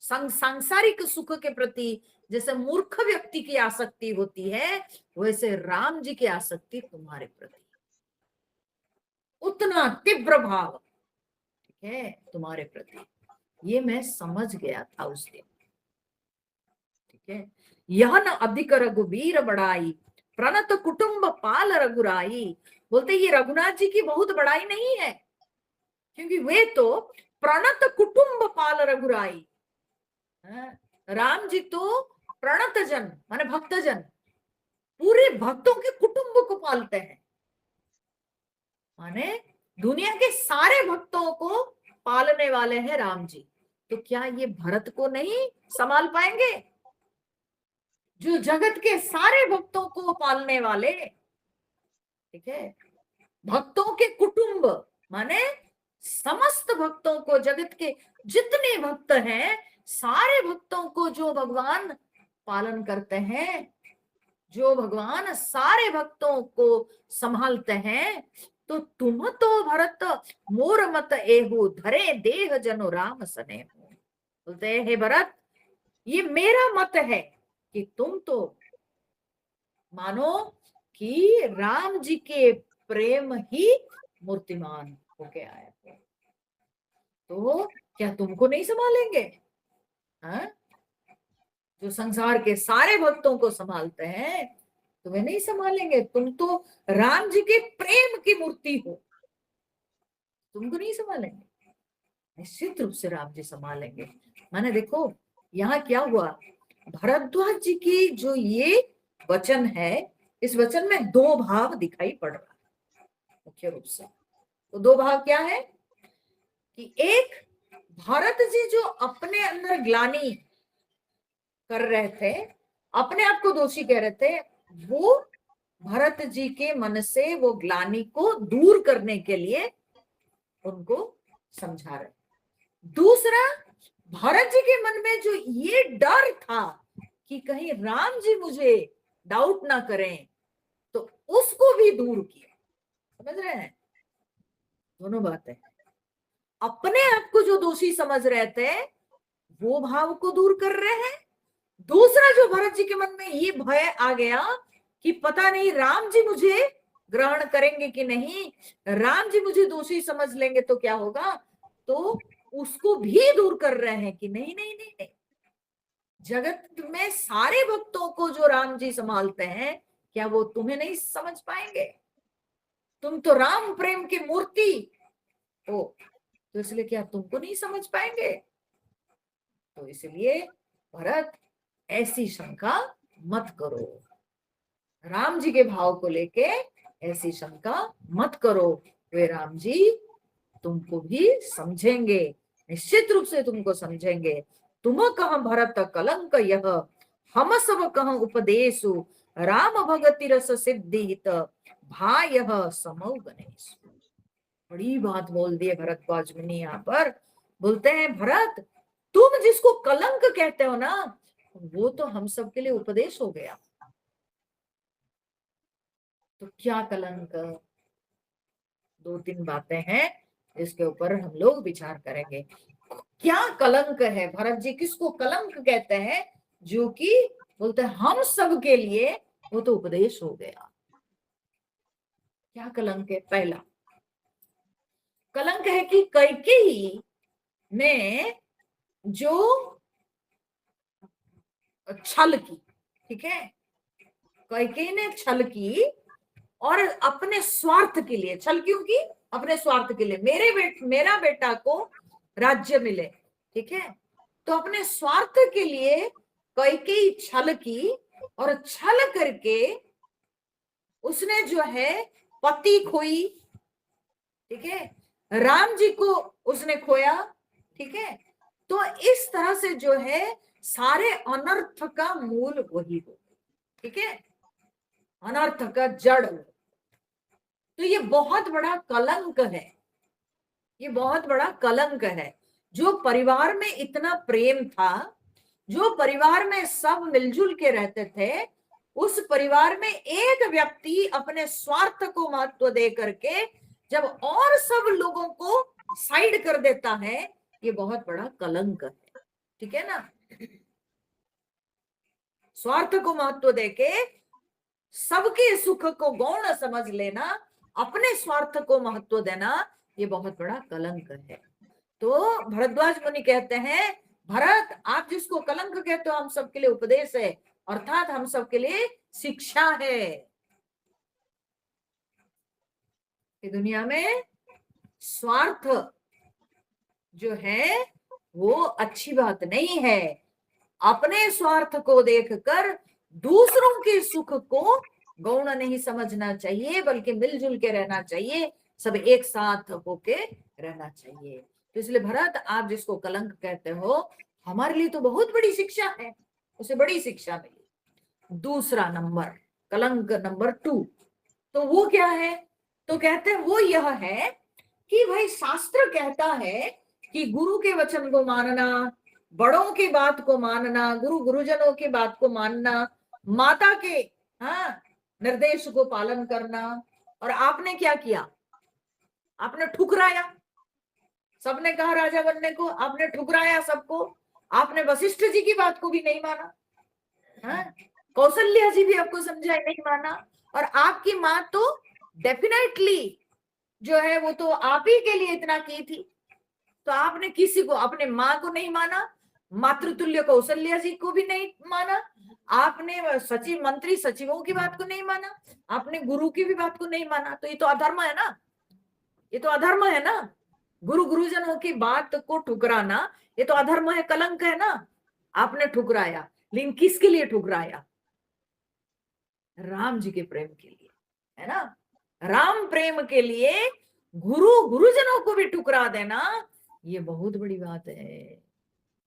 सांसारिक सुख के प्रति जैसे मूर्ख व्यक्ति की आसक्ति होती है, वैसे राम जी की आसक्ति तुम्हारे प्रति उतना तीव्र भाव, ठीक है, तुम्हारे प्रति। ये मैं समझ गया था उस दिन, ठीक है। यह न अधिक रघुवीर बड़ाई प्रणत कुटुंब पाल रघुराई। बोलते ये रघुनाथ जी की बहुत बड़ाई नहीं है, क्योंकि वे तो प्रणत कुटुंब पाल रघुराई। राम जी तो प्रणत जन माने भक्त जन, पूरे भक्तों के कुटुंब को पालते हैं, माने दुनिया के सारे भक्तों को पालने वाले हैं राम जी। तो क्या ये भरत को नहीं संभाल पाएंगे, जो जगत के सारे भक्तों को पालने वाले, ठीक है, भक्तों के कुटुंब माने समस्त भक्तों को, जगत के जितने भक्त हैं सारे भक्तों को जो भगवान पालन करते हैं, जो भगवान सारे भक्तों को संभालते हैं। तो तुम तो भरत मोर मत एहु धरे देह जनो राम सने। बोलते हे भरत, ये मेरा मत है कि तुम तो मानो कि राम जी के प्रेम ही मूर्तिमान होके आए थे, तो क्या तुमको नहीं संभालेंगे? हाँ, जो संसार के सारे भक्तों को संभालते हैं तुम्हें नहीं संभालेंगे? तुम तो राम जी के प्रेम की मूर्ति हो, तुमको नहीं संभालेंगे? निश्चित रूप से राम जी संभालेंगे। माने देखो यहाँ क्या हुआ, भरद्वाज जी की जो ये वचन है, इस वचन में दो भाव दिखाई पड़ रहा है मुख्य रूप से। तो दो भाव क्या है कि एक, भरत जी जो अपने अंदर ग्लानि कर रहे थे, अपने आप को दोषी कह रहे थे, वो भरत जी के मन से वो ग्लानि को दूर करने के लिए उनको समझा रहे। दूसरा, भरत जी के मन में जो ये डर था कि कहीं राम जी मुझे डाउट ना करें, तो उसको भी दूर किया। समझ रहे हैं दोनों बातें? अपने आप को जो दोषी समझ रहे थे वो भाव को दूर कर रहे हैं। दूसरा, जो भरत जी के मन में ये भय आ गया कि पता नहीं राम जी मुझे ग्रहण करेंगे कि नहीं, राम जी मुझे दोषी समझ लेंगे तो क्या होगा, तो उसको भी दूर कर रहे हैं कि नहीं नहीं नहीं नहीं, जगत में सारे भक्तों को जो राम जी संभालते हैं, क्या वो तुम्हें नहीं समझ पाएंगे? तुम तो राम प्रेम की मूर्ति हो, तो इसलिए क्या तुमको नहीं समझ पाएंगे? तो इसलिए भरत ऐसी शंका मत करो, राम जी के भाव को लेके ऐसी शंका मत करो, वे राम जी तुमको भी समझेंगे, निश्चित रूप से तुमको समझेंगे। तुम कह भरत कलंक यह हम सब कह उपदेशु राम भगति रस सिद्धित भाय समौ गणेश। बड़ी बात बोल दी भरद्वाज मुनि यहाँ पर। बोलते हैं भरत, तुम जिसको कलंक कहते हो ना, वो तो हम सब के लिए उपदेश हो गया। तो क्या कलंक? दो तीन बातें हैं इसके ऊपर हम लोग विचार करेंगे। क्या कलंक है? भरत जी किसको कलंक कहते हैं? जो कि बोलते हैं हम सब के लिए वो तो उपदेश हो गया। क्या कलंक है? पहला कलंक है कि कैकेयी ने जो छल की, ठीक है, कैकेयी ने छल की और अपने स्वार्थ के लिए छल क्यों की? अपने स्वार्थ के लिए, मेरा बेटा को राज्य मिले, ठीक है, तो अपने स्वार्थ के लिए कैकेयी छल की और छल करके उसने जो है पति खोई, ठीक है, राम जी को उसने खोया, ठीक है। तो इस तरह से जो है सारे अनर्थ का मूल वही हो, ठीक है, अनर्थ का जड़। तो ये बहुत बड़ा कलंक है, ये बहुत बड़ा कलंक है। जो परिवार में इतना प्रेम था, जो परिवार में सब मिलजुल के रहते थे, उस परिवार में एक व्यक्ति अपने स्वार्थ को महत्व दे करके जब और सब लोगों को साइड कर देता है, ये बहुत बड़ा कलंक है, ठीक है ना। स्वार्थ को महत्व देके सबके सुख को गौण समझ लेना, अपने स्वार्थ को महत्व देना, ये बहुत बड़ा कलंक है। तो भरद्वाज मुनि कहते हैं, भरत आप जिसको कलंक कहते हो हम सबके लिए उपदेश है, अर्थात हम सबके लिए शिक्षा है कि दुनिया में स्वार्थ जो है वो अच्छी बात नहीं है। अपने स्वार्थ को देखकर दूसरों के सुख को गौण नहीं समझना चाहिए, बल्कि मिलजुल के रहना चाहिए, सब एक साथ होके रहना चाहिए। तो इसलिए भरत आप जिसको कलंक कहते हो, हमारे लिए तो बहुत बड़ी शिक्षा है, उसे बड़ी शिक्षा मिली। दूसरा नंबर, कलंक नंबर 2, तो वो क्या है? तो कहते हैं वो यह है कि भाई शास्त्र कहता है कि गुरु के वचन को मानना, बड़ों की बात को मानना, गुरुजनों की बात को मानना, माता के हाँ निर्देश को पालन करना। और आपने क्या किया? आपने ठुकराया। सबने कहा राजा बनने को, आपने ठुकराया सबको। आपने वशिष्ठ जी की बात को भी नहीं माना, हाँ? कौशल्या जी भी आपको समझाए, नहीं माना। और आपकी माँ तो डेफिनेटली जो है वो तो आप ही के लिए इतना की थी, तो आपने किसी को, अपने माँ को नहीं माना, मातृतुल्य कौशल्या जी को भी नहीं माना, आपने सचिव मंत्री सचिवों की बात को नहीं माना, आपने गुरु की भी बात को नहीं माना। तो ये तो अधर्म है ना, ये तो अधर्म है ना। गुरुजनों की बात को ठुकराना ये तो अधर्म है, कलंक है ना। आपने ठुकराया, लेकिन किसके लिए ठुकराया? राम जी के प्रेम के लिए, है ना। राम प्रेम के लिए गुरुजनों को भी ठुकरा देना, ये बहुत बड़ी बात है,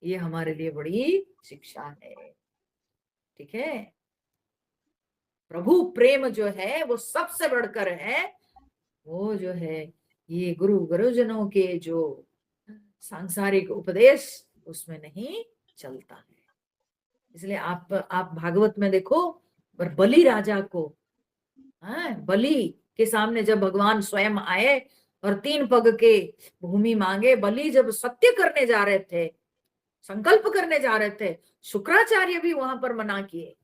ये हमारे लिए बड़ी शिक्षा है, ठीक है। प्रभु प्रेम जो है वो सबसे बढ़कर है, वो जो है ये गुरुजनों के जो सांसारिक उपदेश उसमें नहीं चलता है। इसलिए आप भागवत में देखो, पर बलि राजा को, बलि के सामने जब भगवान स्वयं आए और 3 पग के भूमि मांगे, बलि जब सत्य करने जा रहे थे, संकल्प करने जा रहे थे, शुक्राचार्य भी वहां पर मना किए।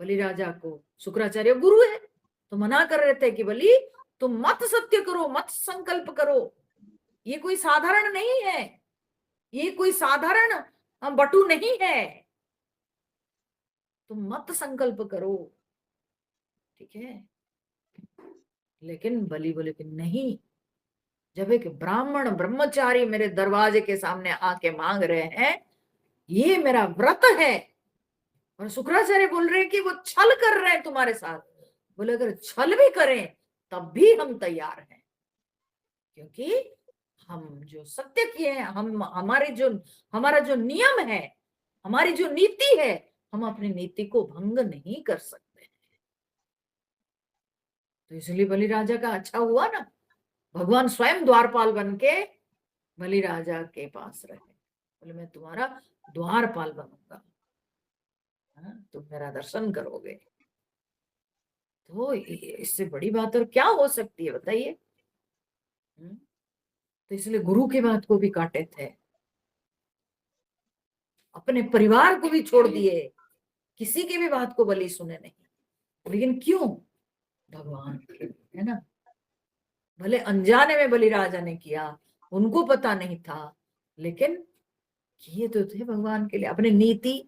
बलि राजा को शुक्राचार्य गुरु है तो मना कर रहे थे कि बलि तुम मत सत्य करो, मत संकल्प करो, ये कोई साधारण नहीं है, ये कोई साधारण बटु नहीं है, तुम मत संकल्प करो, ठीक है। लेकिन बलि बोले कि नहीं, जब एक ब्राह्मण ब्रह्मचारी मेरे दरवाजे के सामने आके मांग रहे हैं, ये मेरा व्रत है, और शुक्राचार्य बोल रहे हैं कि वो छल कर रहे हैं तुम्हारे साथ। बोले अगर छल भी करें तब भी हम तैयार हैं, क्योंकि हम जो सत्य किए हैं, हम हमारा जो नियम है, हमारी जो नीति है, हम अपनी नीति को भंग नहीं कर सकते। तो इसलिए बलि राजा का अच्छा हुआ ना, भगवान स्वयं द्वारपाल बन के बलि राजा के पास रहे, बोले मैं तुम्हारा द्वारपाल बनूंगा, तुम मेरा दर्शन करोगे। तो इससे बड़ी बात और क्या हो सकती है बताइए। तो इसलिए गुरु की बात को भी काटे थे। अपने परिवार को भी छोड़ दिए, किसी की भी बात को बलि सुने नहीं। लेकिन क्यों? भगवान के लिए, है ना। भले अनजाने में बलिराजा ने किया, उनको पता नहीं था, लेकिन किए तो थे भगवान के लिए। अपनी नीति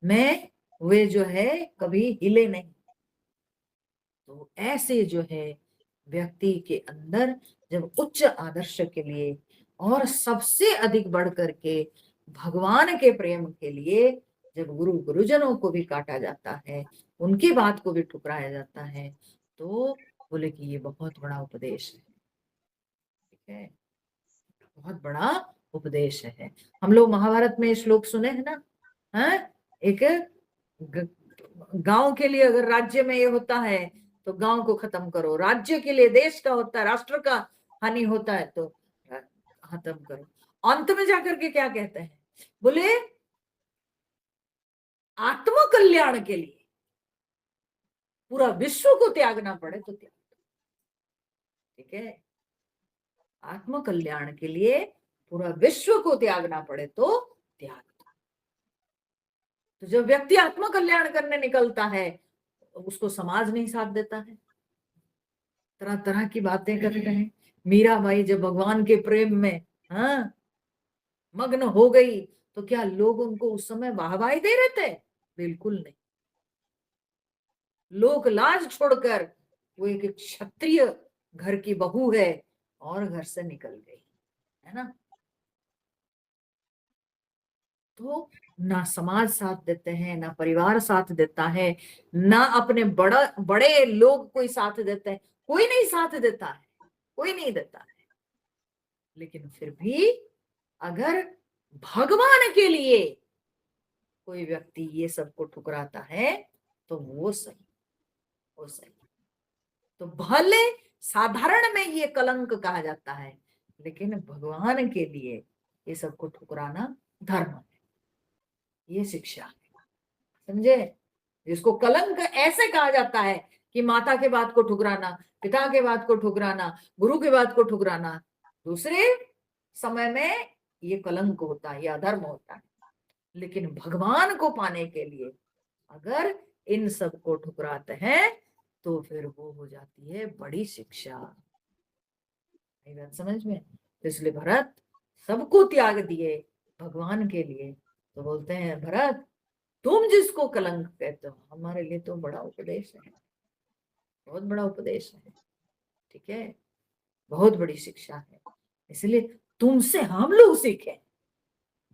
में वे जो है कभी हिले नहीं। तो ऐसे जो है व्यक्ति के अंदर जब उच्च आदर्श के लिए और सबसे अधिक बढ़ करके भगवान के प्रेम के लिए जब गुरुजनों को भी काटा जाता है, उनकी बात को भी ठुकराया जाता है, तो बोले कि ये बहुत बड़ा उपदेश है। ठीक है, बहुत बड़ा उपदेश है। हम लोग महाभारत में श्लोक सुने हैं ना, है? एक गांव के लिए अगर राज्य में ये होता है तो गांव को खत्म करो, राज्य के लिए, देश का होता है, राष्ट्र का हानि होता है तो खत्म करो। अंत में जाकर के क्या कहते हैं? बोले आत्म कल्याण के लिए पूरा विश्व को त्यागना पड़े तो त्याग। ठीक है, आत्म कल्याण के लिए पूरा विश्व को त्यागना पड़े तो त्याग। तो जब व्यक्ति आत्म कल्याण करने निकलता है उसको समाज नहीं साथ देता है, तरह तरह की बातें करते हैं। मीराबाई जब भगवान के प्रेम में हाँ मग्न हो गई तो क्या लोग उनको उस समय वाहवाही दे रहे थे? बिल्कुल नहीं। लोक लाज छोड़कर वो एक क्षत्रिय घर की बहू है और घर से निकल गई, है ना। तो ना समाज साथ देते हैं, ना परिवार साथ देता है, ना अपने बड़े लोग कोई साथ देते हैं, कोई नहीं साथ देता है, कोई नहीं देता है। लेकिन फिर भी अगर भगवान के लिए कोई व्यक्ति ये सबको ठुकराता है तो वो सही, वो सही। तो भले साधारण में ये कलंक कहा जाता है, लेकिन भगवान के लिए ये सबको ठुकराना धर्म है, ये शिक्षा है। समझे? जिसको कलंक ऐसे कहा जाता है कि माता के बात को ठुकराना, पिता के बात को ठुकराना, गुरु के बात को ठुकराना, दूसरे समय में ये कलंक होता है, ये अधर्म होता है। लेकिन भगवान को पाने के लिए अगर इन सब को ठुकराते हैं तो फिर वो हो जाती है बड़ी शिक्षा। बात समझ में? तो इसलिए भरत सबको त्याग दिए भगवान के लिए। तो बोलते हैं भरत तुम जिसको कलंक कहते हो हमारे लिए तो बड़ा उपदेश है, बहुत बड़ा उपदेश है। ठीक है, बहुत बड़ी शिक्षा है, इसलिए तुमसे हम लोग सीखे।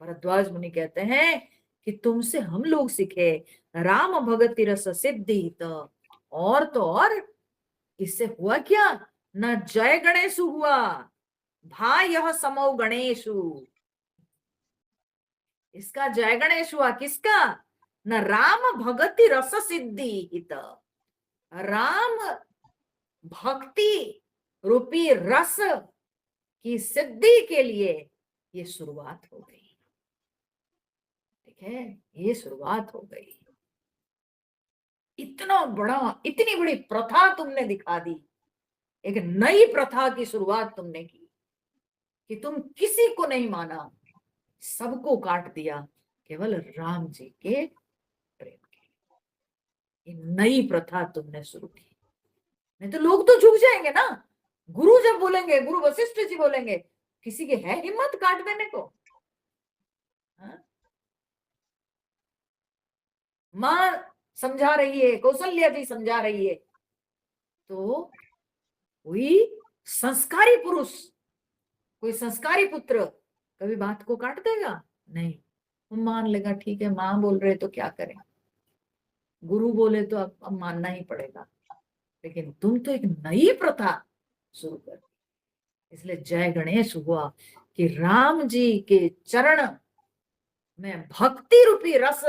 भरद्वाज मुनि कहते हैं कि तुमसे हम लोग सीखे राम भगति रस सिद्धि। तो और इससे हुआ क्या? न जय गणेशु हुआ भाई यह समो गणेशु। इसका जय गणेश हुआ किसका? न राम भगति रस सिद्धि हित, राम भक्ति रूपी रस की सिद्धि के लिए ये शुरुआत हो गई। ठीक है, ये शुरुआत हो गई। इतना बड़ा, इतनी बड़ी प्रथा तुमने दिखा दी, एक नई प्रथा की शुरुआत तुमने की कि तुम किसी को नहीं माना, सबको काट दिया केवल राम जी के प्रेम के। ये नई प्रथा तुमने शुरू की। नहीं तो लोग तो झुक जाएंगे ना। गुरु जब बोलेंगे, गुरु वशिष्ठ जी बोलेंगे, किसी की है हिम्मत काट देने को? हाँ? मां समझा रही है, कौशल्या जी समझा रही है, तो कोई संस्कारी पुरुष, कोई संस्कारी पुत्र कभी बात को काट देगा? नहीं, वो मान लेगा ठीक है मां बोल रहे तो क्या करें, गुरु बोले तो अब मानना ही पड़ेगा। लेकिन तुम तो एक नई प्रथा शुरू कर, इसलिए जय गणेश हुआ कि राम जी के चरण में भक्ति रूपी रस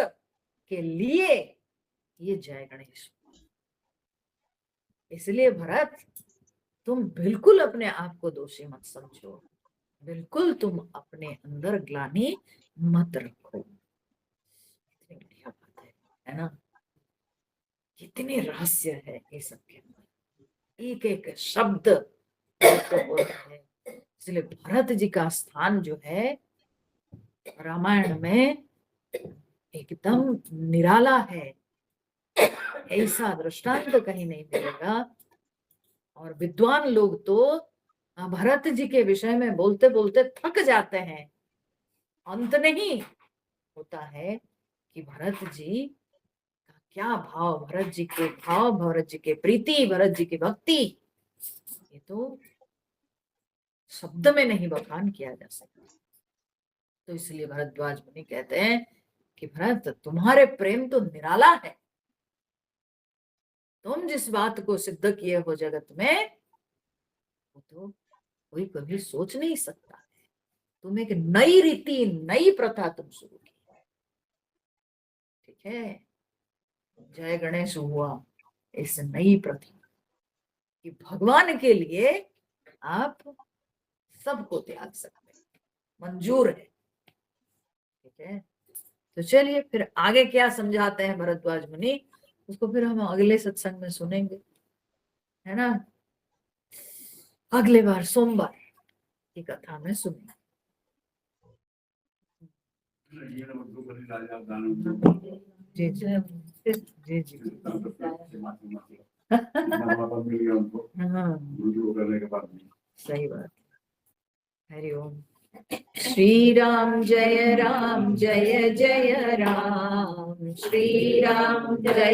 के लिए ये जय गणेश। इसलिए भरत तुम बिल्कुल अपने आप को दोषी मत समझो, बिल्कुल तुम अपने अंदर ग्लानि मत रखो। इतनी बढ़िया बात है ना? कितने रहस्य है ये सब के अंदर, एक एक शब्द होता है। इसलिए भरत जी का स्थान जो है रामायण में एकदम निराला है, ऐसा दृष्टांत तो कहीं नहीं मिलेगा। और विद्वान लोग तो भरत जी के विषय में बोलते बोलते थक जाते हैं। अंत नहीं होता है कि भरत जी का क्या भाव, भरत जी के भाव, भरत जी के प्रीति, भरत जी की भक्ति, ये तो शब्द में नहीं बखान किया जा सकता। तो इसलिए भरद्वाज मुनि कहते हैं कि भरत, तुम्हारे प्रेम तो निराला है। तुम जिस बात को सिद्ध किए हो जगत में, वो तो कोई कभी सोच नहीं सकता। तुम एक नई रीति, नई प्रथा तुम शुरू की, ठीक है। जय गणेश हुआ इस नई प्रथा कि भगवान के लिए आप सबको त्याग सकते हैं, मंजूर है, ठीक है। तो चलिए फिर आगे क्या समझाते हैं भरद्वाज मुनि, उसको फिर हम अगले सत्संग में सुनेंगे, है ना। अगले बार सोमवार की कथा में सुनेंगे। जी जी जी जी। हाँ सही बात। हरिओम। श्री राम जय जय राम, श्री राम जय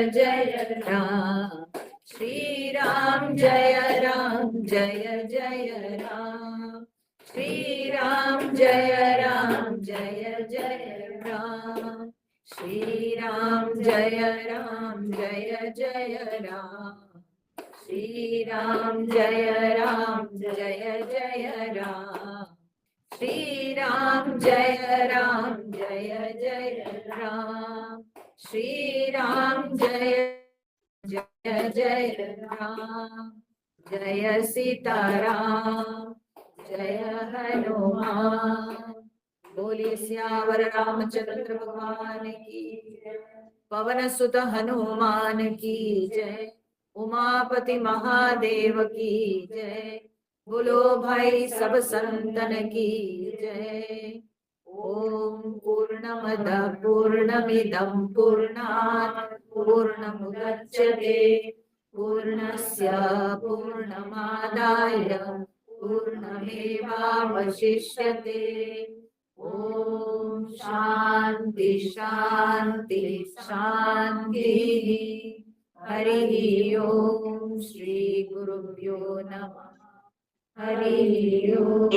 जय राम, श्री राम जय जय राम, श्री राम जय जय राम, श्री राम जय जय राम, श्री राम जय जय राम, श्री राम जय जय राम, श्री राम जय जय राम, जय सीताराम, जय हनुमान। बोलिए सियावर रामचंद्र भगवान की, पवन सुत हनुमान की जय, उमापति महादेव की जय, बोलो भाई सब संतन की जय। ओम पूर्णमद पूर्णमिदं पूर्णात् पूर्णमुदच्यते पूर्णस्य पूर्णमादाय पूर्णमेवावशिष्यते। ओम शांति शांति शांति। हरि ओम। श्री गुरुभ्यो नमः। हरि ओम।